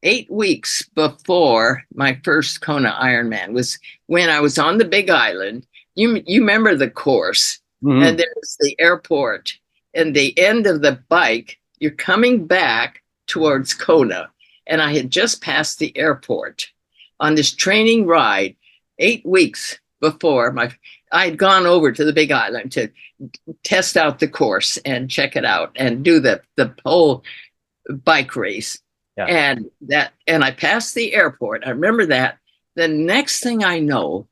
8 weeks before my first Kona Ironman, was when I was on the Big Island. You remember the course, and there's the airport, and the end of the bike, you're coming back towards Kona. And I had just passed the airport on this training ride 8 weeks before I had gone over to the Big Island to test out the course and check it out and do the whole bike race. Yeah. And I passed the airport. I remember that. The next thing I know,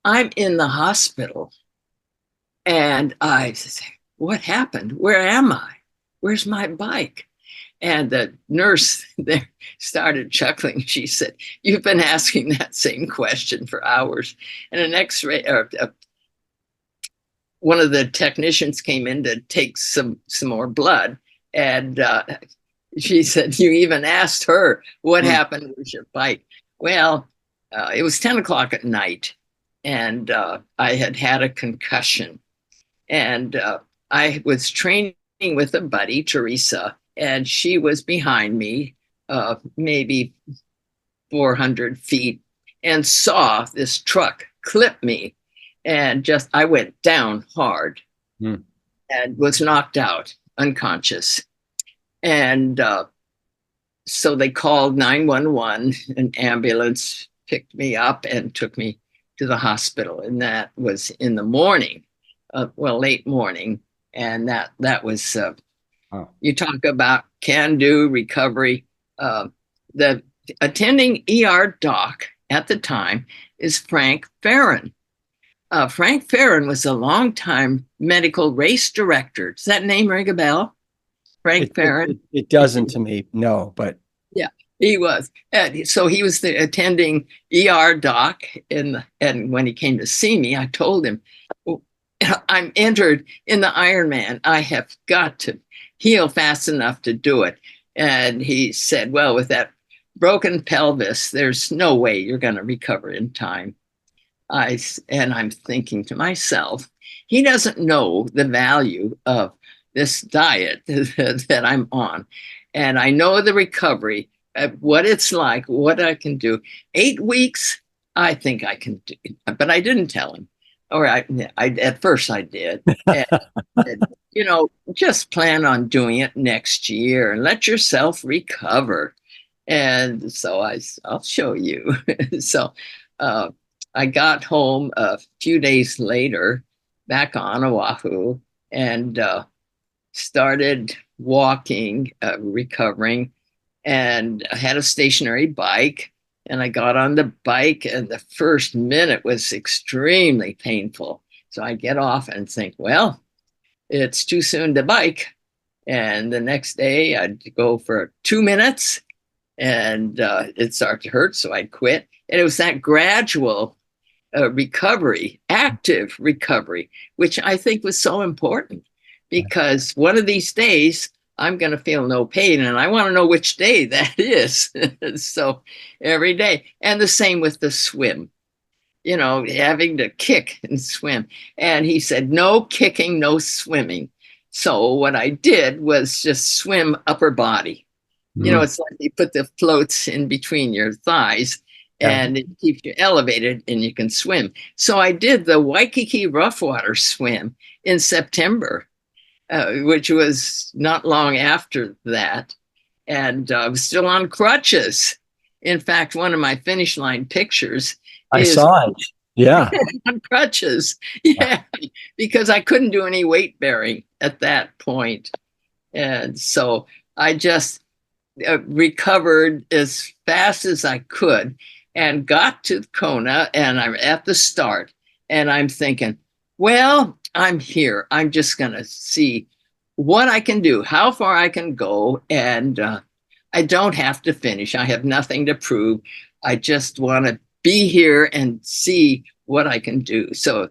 I'm in the hospital, and I say, what happened? Where am I? Where's my bike? And the nurse there started chuckling. She said, "You've been asking that same question for hours." And an X-ray, one of the technicians came in to take some more blood, and she said, "You even asked her what happened with your bike." Well, it was 10 o'clock at night, and I had had a concussion, and I was training with a buddy, Teresa, and she was behind me, maybe 400 feet, and saw this truck clip me. And just, I went down hard and was knocked out, unconscious. And so they called 911, an ambulance picked me up and took me to the hospital. And that was in the morning, late morning. And that was, you talk about can-do recovery. The attending ER doc at the time is Frank Farron. Frank Farron was a longtime medical race director. Does that name ring a bell? Frank Farron? It doesn't to me, no, but. Yeah, he was. So he was the attending ER doc. And when he came to see me, I told him, "I'm entered in the Ironman. I have got to heal fast enough to do it." And he said, "Well, with that broken pelvis, there's no way you're going to recover in time." And I'm thinking to myself, he doesn't know the value of this diet that I'm on. And I know the recovery, what it's like, what I can do. 8 weeks, I think I can do, but I didn't tell him. Or I at first I did. And, just plan on doing it next year and let yourself recover. And so I'll show you. So I got home a few days later, back on Oahu, and started walking, recovering, and I had a stationary bike. And I got on the bike, and the first minute was extremely painful. So I get off and think, well, it's too soon to bike. And the next day I'd go for 2 minutes, and it started to hurt, so I'd quit. And it was that gradual recovery, active recovery, which I think was so important, because one of these days I'm going to feel no pain, and I want to know which day that is. So every day. And the same with the swim, having to kick and swim. And he said, no kicking, no swimming. So what I did was just swim upper body. It's like you put the floats in between your thighs, and it keeps you elevated and you can swim. So I did the Waikiki rough water swim in September, which was not long after that. And I was still on crutches. In fact, one of my finish line pictures I saw it. Yeah. On crutches. Yeah. Because I couldn't do any weight bearing at that point. And so I just recovered as fast as I could and got to Kona, and I'm at the start, and I'm thinking, well, I'm here. I'm just going to see what I can do, how far I can go. And I don't have to finish. I have nothing to prove. I just want to be here and see what I can do. So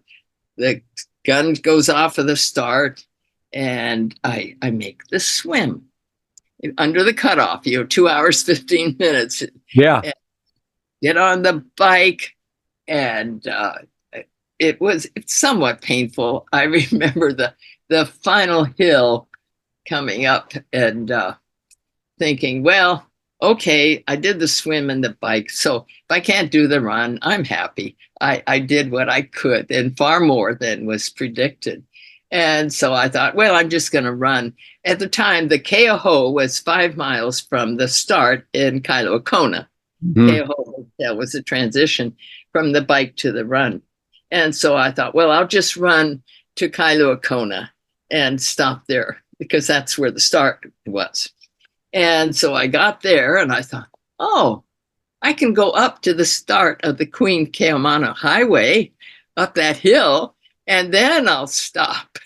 the gun goes off at the start, and I make the swim under the cutoff, 2 hours, 15 minutes. Yeah. And get on the bike, and it's somewhat painful. I remember the final hill coming up, and thinking, well, okay, I did the swim and the bike. So if I can't do the run, I'm happy. I did what I could, and far more than was predicted. And so I thought, well, I'm just going to run. At the time, the Keauhou was 5 miles from the start in Kailua Kona. Keauhou was a transition from the bike to the run. And so I thought, well, I'll just run to Kailua Kona and stop there, because that's where the start was. And so I got there, and I thought, oh, I can go up to the start of the Queen Keomana Highway, up that hill, and then I'll stop.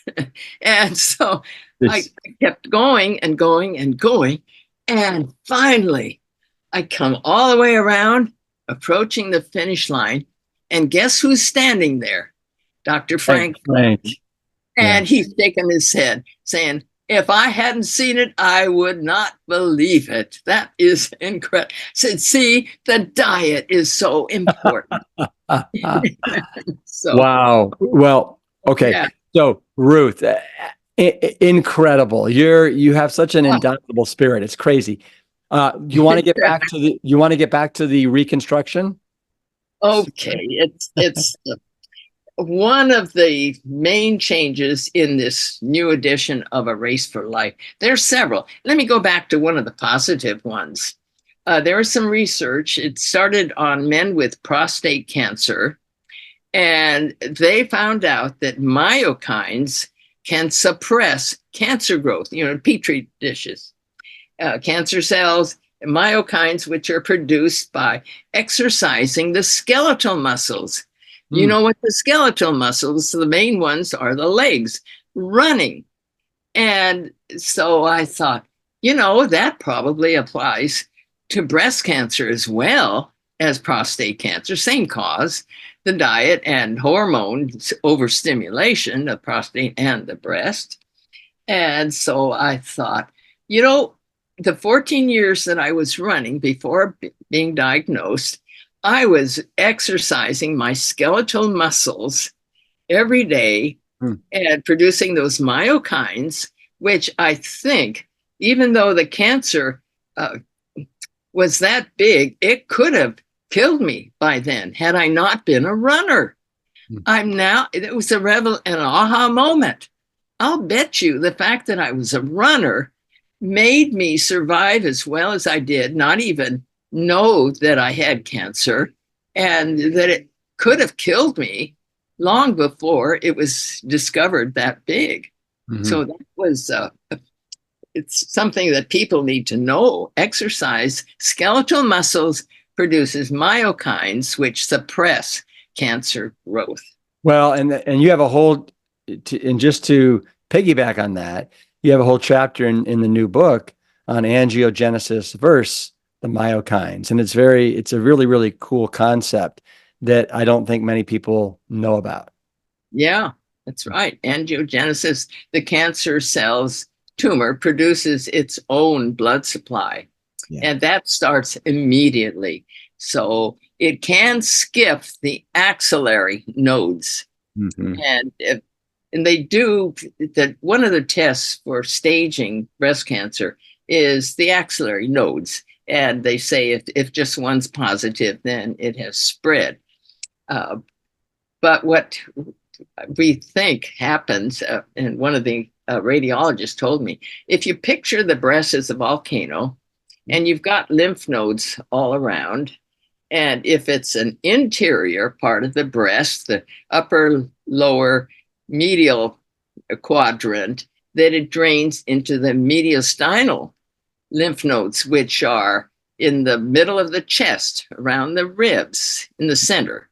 And so I This, kept going and going and going. And finally, I come all the way around, approaching the finish line. And guess who's standing there? Dr. Frank. Frank. Yeah. And he's shaking his head, saying, if I hadn't seen it, I would not believe it. That is incredible. Said, see, the diet is so important. So, Wow. Well, okay. yeah. So Ruth, incredible. You have such an indomitable spirit. It's crazy. You want to get back to the reconstruction? Okay. It's one of the main changes in this new edition of A Race for Life. There's several. Let me go back to one of the positive ones. There was some research. It started on men with prostate cancer, and they found out that myokines can suppress cancer growth, petri dishes, cancer cells, and myokines, which are produced by exercising the skeletal muscles. You know what the skeletal muscles, the main ones are the legs, running. And so I thought, that probably applies to breast cancer as well as prostate cancer, same cause, the diet and hormones overstimulation of prostate and the breast. And so I thought, the 14 years that I was running before being diagnosed, I was exercising my skeletal muscles every day and producing those myokines, which I think, even though the cancer was that big, it could have killed me by then had I not been a runner. It was an aha moment. I'll bet you the fact that I was a runner made me survive as well as I did, not even know that I had cancer and that it could have killed me long before it was discovered that big. So that was it's something that people need to know. Exercise, skeletal muscles produces myokines, which suppress cancer growth. Well, and you have a whole, and just to piggyback on that, you have a whole chapter in the new book on angiogenesis versus the myokines, and it's a really, really cool concept that I don't think many people know about. Yeah, that's right. Angiogenesis, the cancer cell's tumor produces its own blood supply, and that starts immediately. So it can skip the axillary nodes. And they do that. One of the tests for staging breast cancer is the axillary nodes. And they say if just one's positive, then it has spread. But what we think happens, and one of the radiologists told me, if you picture the breast as a volcano and you've got lymph nodes all around, and if it's an interior part of the breast, the upper, lower, medial quadrant, that it drains into the mediastinal lymph nodes, which are in the middle of the chest, around the ribs, in the center.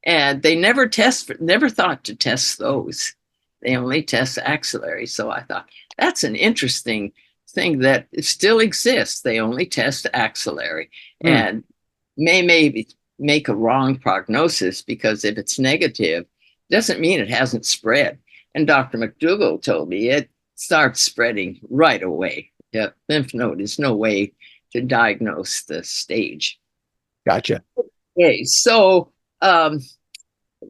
And they never thought to test those. They only test axillary. So I thought, that's an interesting thing that still exists. They only test axillary and maybe make a wrong prognosis, because if it's negative, doesn't mean it hasn't spread. And Dr. McDougall told me it starts spreading right away. The lymph node is no way to diagnose the stage. Gotcha. Okay, so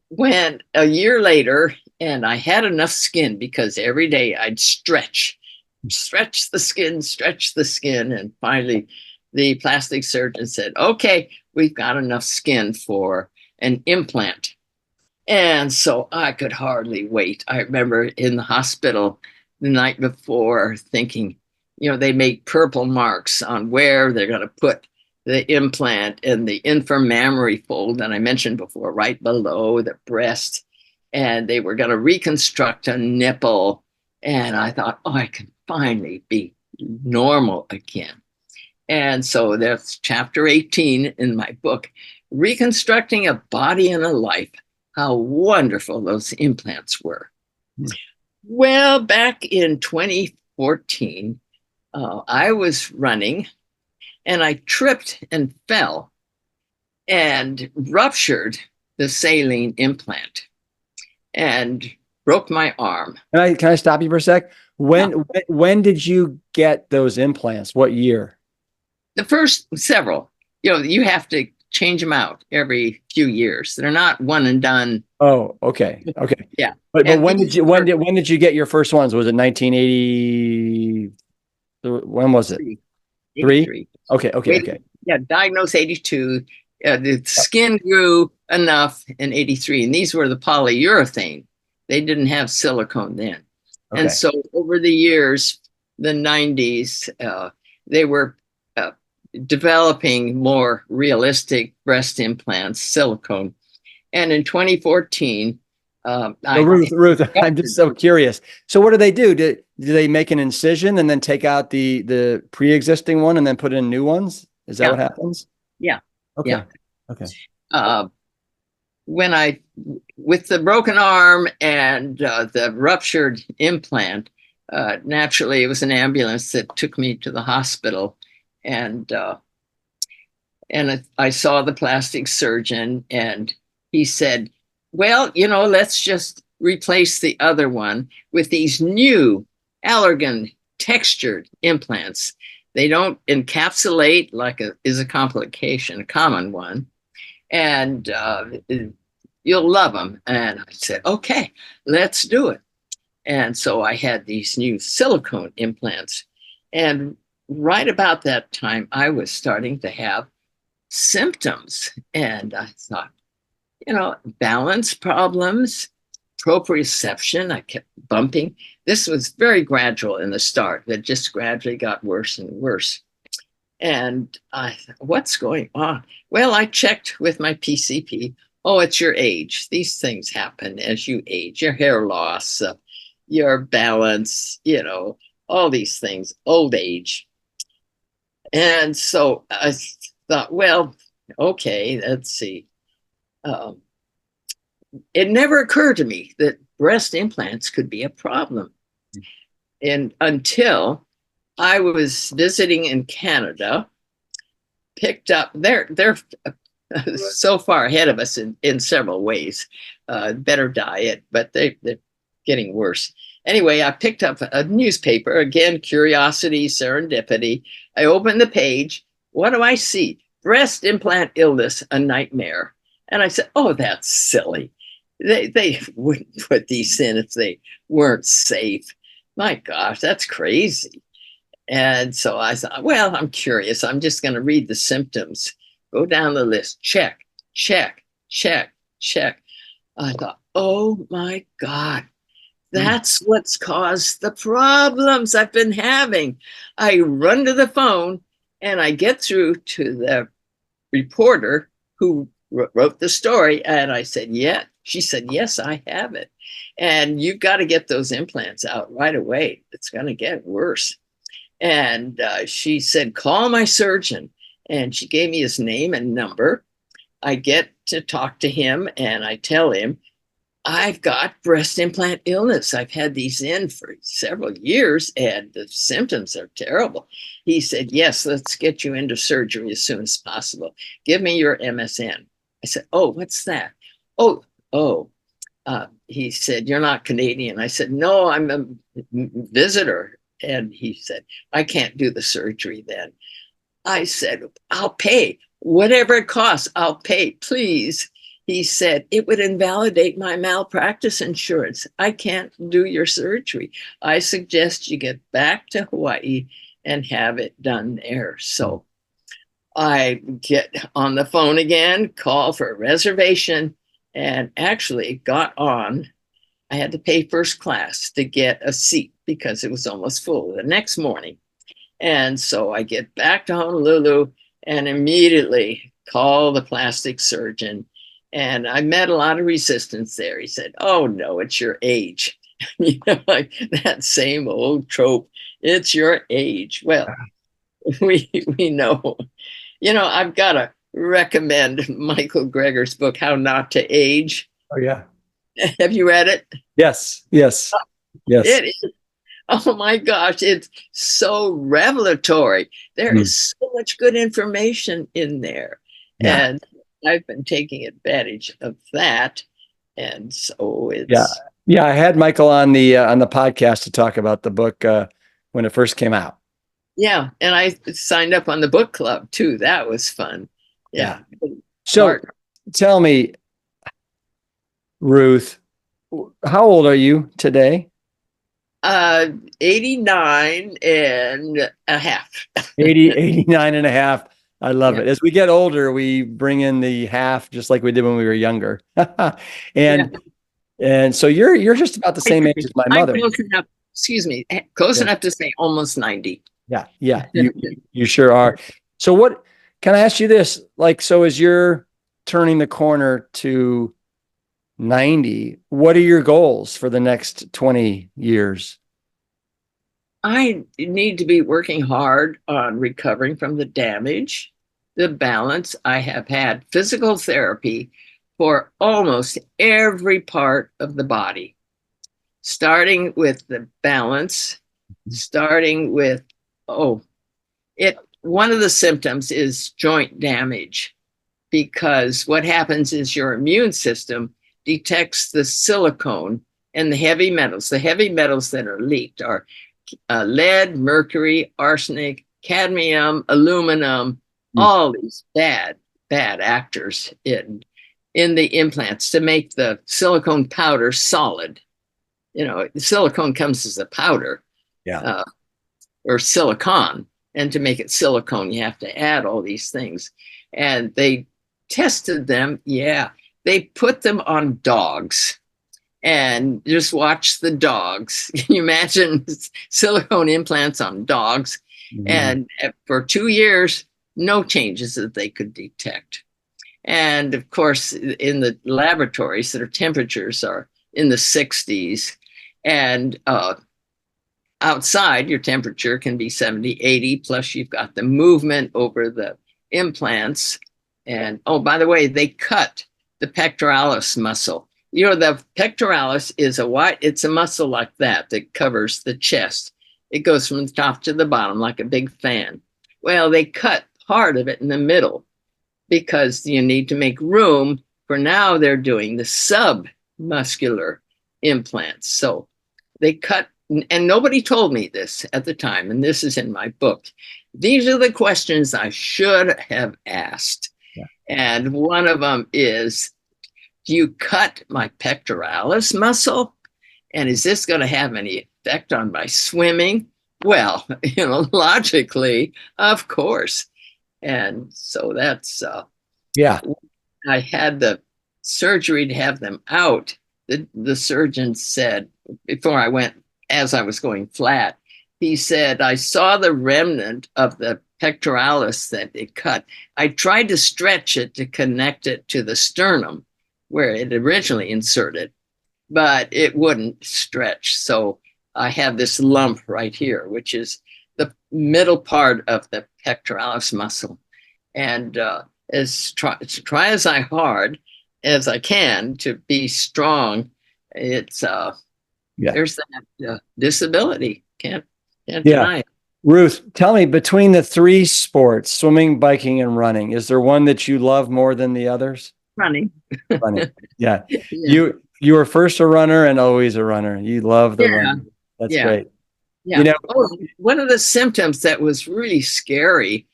when a year later, and I had enough skin, because every day I'd stretch the skin, and finally the plastic surgeon said, okay, we've got enough skin for an implant. And so I could hardly wait. I remember in the hospital the night before thinking, they make purple marks on where they're going to put the implant in the inframammary fold that I mentioned before, right below the breast. And they were going to reconstruct a nipple. And I thought, I can finally be normal again. And so that's chapter 18 in my book, Reconstructing a Body and a Life, how wonderful those implants were. Well, back in 2014, I was running and I tripped and fell and ruptured the saline implant and broke my arm. Can I stop you for a sec? Yeah. When did you get those implants? What year? The first several, you have to change them out every few years. They're not one and done. Oh, okay. Okay. Yeah. But And when did these you were when did you get your first ones? Was it 1980? When was it? 83. Three? 83. Okay, okay, Wait, okay. yeah, diagnosed 82. The skin grew enough in 83, and these were the polyurethane. They didn't have silicone then. And Okay. so over the years, the 90s, they were uh, developing more realistic breast implants, silicone. And in 2014, So I Ruth, I'm just so curious. So what do they do? Do they make an incision and then take out the pre-existing one and then put in new ones? Is that yeah, what happens? yeah, yeah. Okay. Okay. Uh, when I, with the broken arm and the ruptured implant, naturally it was an ambulance that took me to the hospital, and I saw the plastic surgeon, and he said, "Well, let's just replace the other one with these new allergen textured implants. They don't encapsulate like is a complication, a common one, and you'll love them." And I said, "Okay, let's do it." And so I had these new silicone implants. And right about that time, I was starting to have symptoms. And I thought, balance problems, proprioception. I kept bumping. This was very gradual in the start, that just gradually got worse and worse. And I thought, what's going on? Well, I checked with my PCP. Oh, it's your age. These things happen as you age, your hair loss, your balance, all these things, old age. And so I thought, well, okay, let's see. Um, it never occurred to me that breast implants could be a problem. And until I was visiting in Canada, picked up, they're so far ahead of us in several ways. Better diet, but they're getting worse. Anyway, I picked up a newspaper, again, curiosity, serendipity. I opened the page. What do I see? Breast implant illness, a nightmare. And I said, oh, that's silly. They wouldn't put these in if they weren't safe. My gosh, that's crazy. And so I thought, well, I'm curious. I'm just going to read the symptoms, go down the list, check, check, check, check. I thought, oh my God, that's what's caused the problems I've been having. I run to the phone and I get through to the reporter who wrote the story. And I said, yeah. She said, yes, I have it. And you've got to get those implants out right away. It's going to get worse. And she said, call my surgeon. And she gave me his name and number. I get to talk to him and I tell him, I've got breast implant illness. I've had these in for several years and the symptoms are terrible. He said, yes, let's get you into surgery as soon as possible. Give me your MSN. I said, oh, what's that? Oh, he said, you're not Canadian. I said, no, I'm a visitor. And he said, I can't do the surgery then. I said, I'll pay whatever it costs. I'll pay, please. He said, it would invalidate my malpractice insurance. I can't do your surgery. I suggest you get back to Hawaii and have it done there. So I get on the phone again, call for a reservation, and actually got on. I had to pay first class to get a seat because it was almost full the next morning. And so I get back to Honolulu and immediately call the plastic surgeon. And I met a lot of resistance there. He said, oh, no, it's your age. Like that same old trope. It's your age. Well, we know. I've got to recommend Michael Greger's book, How Not to Age. Oh yeah. Have you read it? Yes. Yes. Yes. It is. Oh my gosh, it's so revelatory. There Mm. is so much good information in there. Yeah. And I've been taking advantage of that. And so Yeah. it's, Yeah. I had Michael on the podcast to talk about the book when it first came out. yeah. And I signed up on the book club too. That was fun. Yeah. Yeah. So Part tell me, Ruth, how old are you today? 89 and a half. 89 and a half. I love Yeah. it. As we get older, we bring in the half just like we did when we were younger. Yeah. and and so you're just about the same age as my I'm mother. close enough, excuse me, close Yeah. enough to say almost 90. Yeah, yeah, you sure are. So what can I ask you this? Like, so as you're turning the corner to 90, what are your goals for the next 20 years? I need to be working hard on recovering from the damage, the balance. I have had physical therapy for almost every part of the body, starting with the balance, starting with, oh, it, one of the symptoms is joint damage because what happens is your immune system detects the silicone and the heavy metals. The heavy metals that are leaked are lead, mercury, arsenic, cadmium, aluminum, Mm. all these bad actors in the implants to make the silicone powder solid. You know, silicone comes as a powder Yeah. or silicon, and to make it silicone, you have to add all these things. And they tested them. Yeah, they put them on dogs and just watch the dogs. Can you imagine silicone implants on dogs? Mhm. And for 2 years, no changes that they could detect. And of course, in the laboratories, their temperatures are in the 60s. And outside, your temperature can be 70, 80, plus you've got the movement over the implants. And oh, by the way, they cut the pectoralis muscle. You know, the pectoralis is it's a muscle like that covers the chest. It goes from the top to the bottom like a big fan. Well, they cut part of it in the middle because you need to make room for now they're doing the submuscular implants. So they cut, and nobody told me this at the time, and this is in my book. These are the questions I should have asked. Yeah. And one of them is, do you cut my pectoralis muscle? And is this going to have any effect on my swimming? Well, logically, of course. And so that's, Yeah. I had the surgery to have them out. The surgeon said, before I went, as I was going flat, he said, I saw the remnant of the pectoralis that it cut. I tried to stretch it to connect it to the sternum where it originally inserted, but it wouldn't stretch. So I have this lump right here, which is the middle part of the pectoralis muscle. And try as I hard as I can to be strong, it's Yeah. there's that disability. Can't Yeah. deny it. Ruth, tell me, between the three sports, swimming, biking, and running, is there one that you love more than the others? Running. Running. Yeah. Yeah. You were first a runner and always a runner. You love the Yeah. running. That's Yeah. great. Yeah. You know, Oh, one of the symptoms that was really scary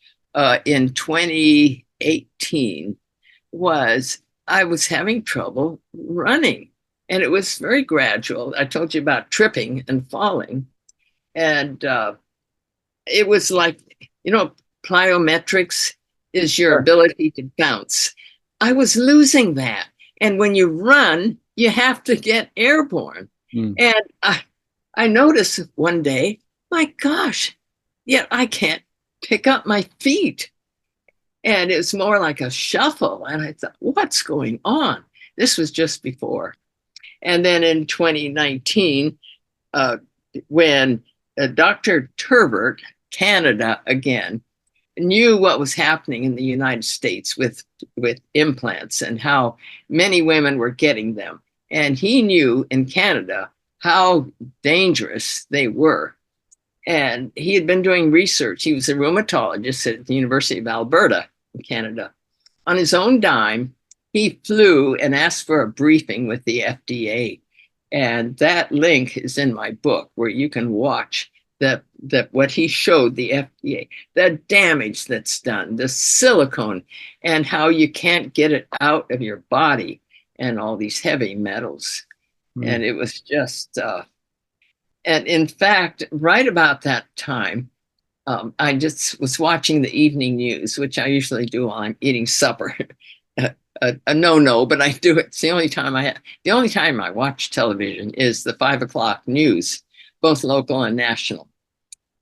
in 2018 was I was having trouble running. And it was very gradual. I told you about tripping and falling. And it was like, plyometrics is your sure. ability to bounce. I was losing that. And when you run, you have to get airborne. Mm. And I noticed one day, my gosh, yet I can't pick up my feet. And it's more like a shuffle. And I thought, what's going on? This was just before. And then in 2019, when Dr. Turbert, Canada again, knew what was happening in the United States with implants and how many women were getting them. And he knew in Canada how dangerous they were. And he had been doing research. He was a rheumatologist at the University of Alberta in Canada. On his own dime, he flew and asked for a briefing with the FDA. And that link is in my book, where you can watch that what he showed the FDA, the damage that's done, the silicone, and how you can't get it out of your body, and all these heavy metals. And it was just, and in fact, right about that time, I just was watching the evening news, which I usually do while I'm eating supper. A no-no, but I do it. It's the only time I watch television is the 5 o'clock news, both local and national,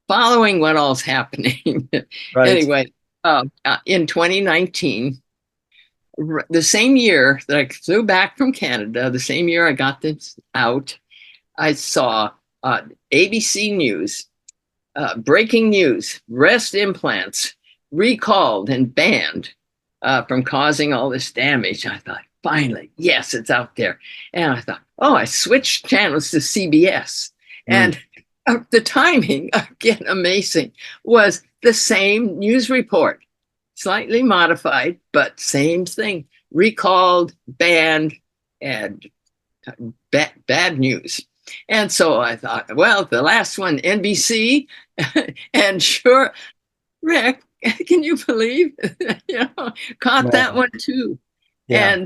following what all's happening. Right. Anyway, in 2019, the same year that I flew back from Canada, the same year I got this out, I saw ABC News, breaking news: breast implants recalled and banned from causing all this damage. I thought, finally, yes, it's out there. And I thought, oh, I switched channels to CBS. And the timing, again, amazing, was the same news report, slightly modified, but same thing: recalled, banned, and bad news. And so I thought, well, the last one, NBC, and sure, Rick, can you believe, caught that one too. Yeah.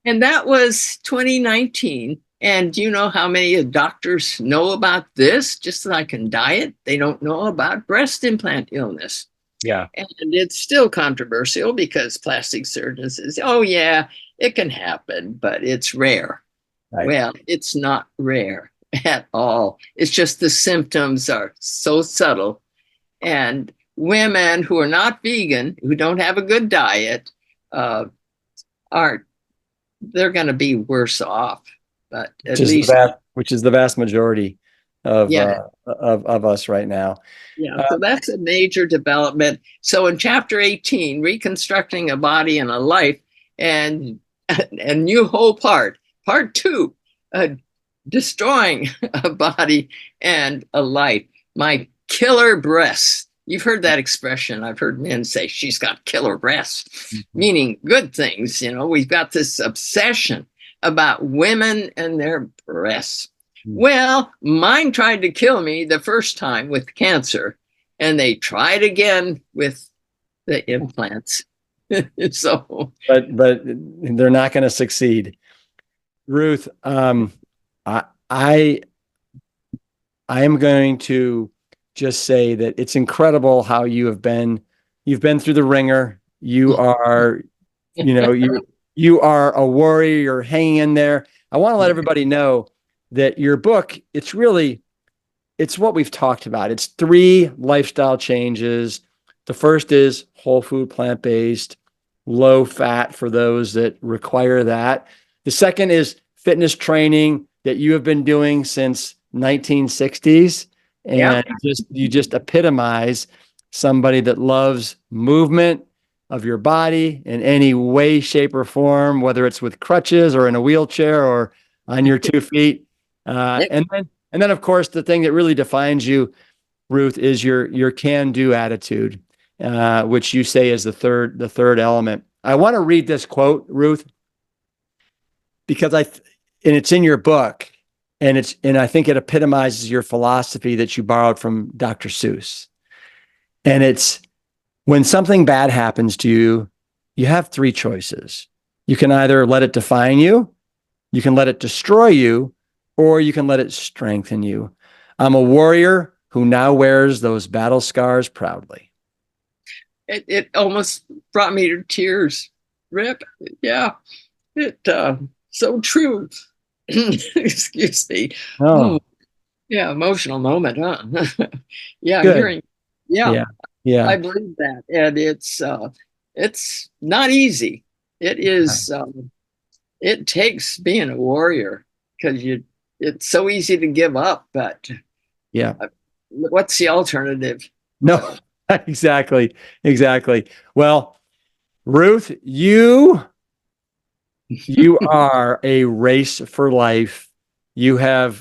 And that was 2019. And do you know how many doctors know about this? Just like in diet, they don't know about breast implant illness. Yeah. And it's still controversial because plastic surgeons says, oh yeah, it can happen, but it's rare. Right. Well, it's not rare at all. It's just the symptoms are so subtle. And women who are not vegan, who don't have a good diet, they're going to be worse off. But at least, which is the vast majority of us right now. Yeah, so that's a major development. So in chapter 18, reconstructing a body and a life, and new whole part 2, destroying a body and a life. My killer breasts. You've heard that expression. I've heard men say she's got killer breasts, meaning good things. We've got this obsession about women and their breasts. Well, mine tried to kill me the first time with cancer, and they tried again with the implants. So, but they're not going to succeed. Ruth, I am going to just say that it's incredible how you've been through the ringer. You are, you are a warrior. You're hanging in there. I want to let everybody know that your book, it's what we've talked about. It's 3 lifestyle changes. The first is whole food, plant-based, low fat for those that require that. The second is fitness training that you have been doing since 1960s. And you just epitomize somebody that loves movement of your body in any way, shape, or form, whether it's with crutches or in a wheelchair or on your 2 feet. And then, of course, the thing that really defines you, Ruth, is your can-do attitude, which you say is the third element. I want to read this quote, Ruth, because it's in your book, and I think it epitomizes your philosophy that you borrowed from Dr. Seuss. And it's, when something bad happens to you, you have 3 choices. You can either let it define you, you can let it destroy you, or you can let it strengthen you. I'm a warrior who now wears those battle scars proudly. It almost brought me to tears, Rip. Yeah, so true. Excuse me. Oh, yeah, emotional moment, huh? Yeah, good. hearing. Yeah, yeah. I believe that, and it's not easy. It is. It takes being a warrior, because it's so easy to give up. But yeah, what's the alternative? No, exactly. Well, Ruth, you are a race for life.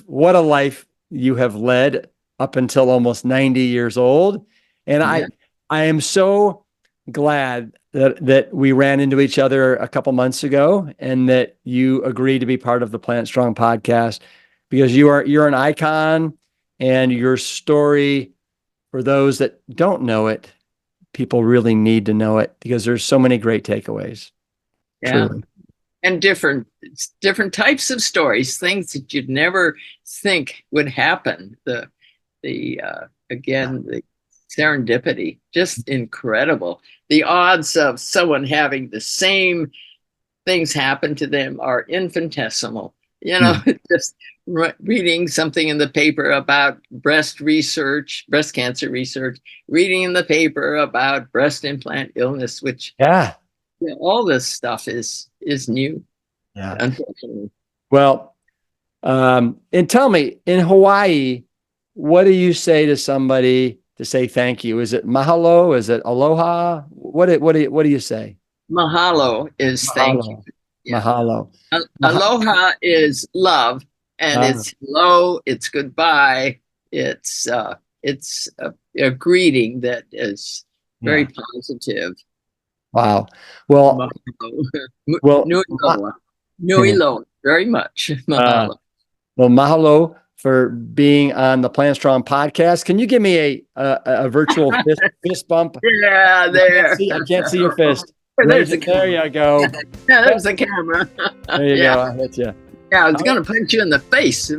what a life you have led up until almost 90 years old. And Yeah. I am so glad that we ran into each other a couple months ago and that you agreed to be part of the Plant Strong podcast, because you're an icon, and your story, for those that don't know it, people really need to know it, because there's so many great takeaways. Yeah. Truly. And different types of stories, things that you'd never think would happen. The serendipity, just incredible. The odds of someone having the same things happen to them are infinitesimal. Just reading something in the paper about breast cancer research, reading in the paper about breast implant illness, which all this stuff is new, unfortunately. Well, and tell me, in Hawaii, what do you say to somebody to say thank you? Is it mahalo? Is it aloha? What do you say? Mahalo is thank you. Yeah. Mahalo. Aloha is love, and it's hello, it's goodbye, it's a greeting that is very positive. Wow. Well, nui loa, very much. Mahalo. Well, mahalo for being on the Plant Strong podcast. Can you give me a virtual fist bump? Yeah, there. I can't see your fist. There you go. Yeah, there's the camera. There you go. I hit you. Yeah, I was going to punch you in the face.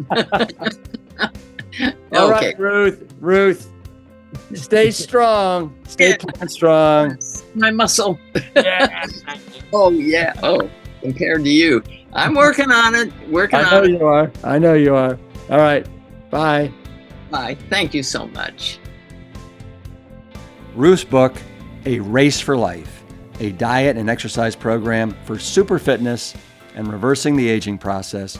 All right, Ruth, stay strong. Stay Plant Strong. My muscle. Yeah. Oh, yeah. Oh, compared to you. I'm working on it. I know you are. All right. Bye. Bye. Thank you so much. Ruth's book, A Race for Life, a diet and exercise program for super fitness and reversing the aging process,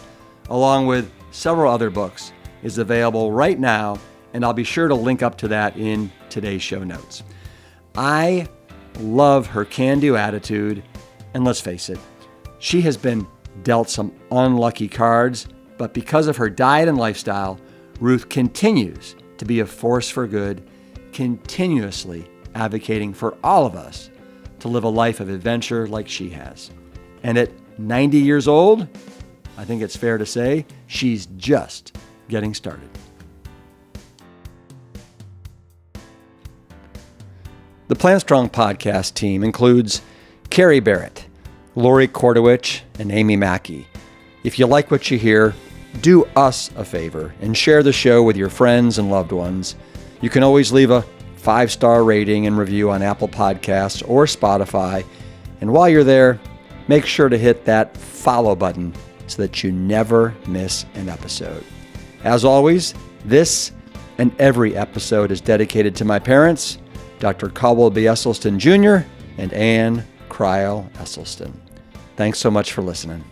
along with several other books, is available right now, and I'll be sure to link up to that in today's show notes. I love her can-do attitude, and let's face it, she has been dealt some unlucky cards, but because of her diet and lifestyle, Ruth continues to be a force for good, continuously advocating for all of us to live a life of adventure like she has. And at 90 years old, I think it's fair to say she's just getting started. The Plant Strong podcast team includes Carrie Barrett, Lori Kordowich, and Amy Mackey. If you like what you hear, do us a favor and share the show with your friends and loved ones. You can always leave a 5-star rating and review on Apple Podcasts or Spotify. And while you're there, make sure to hit that follow button so that you never miss an episode. As always, this and every episode is dedicated to my parents, Dr. Caldwell B. Esselstyn Jr. and Ann Cryle Esselstyn. Thanks so much for listening.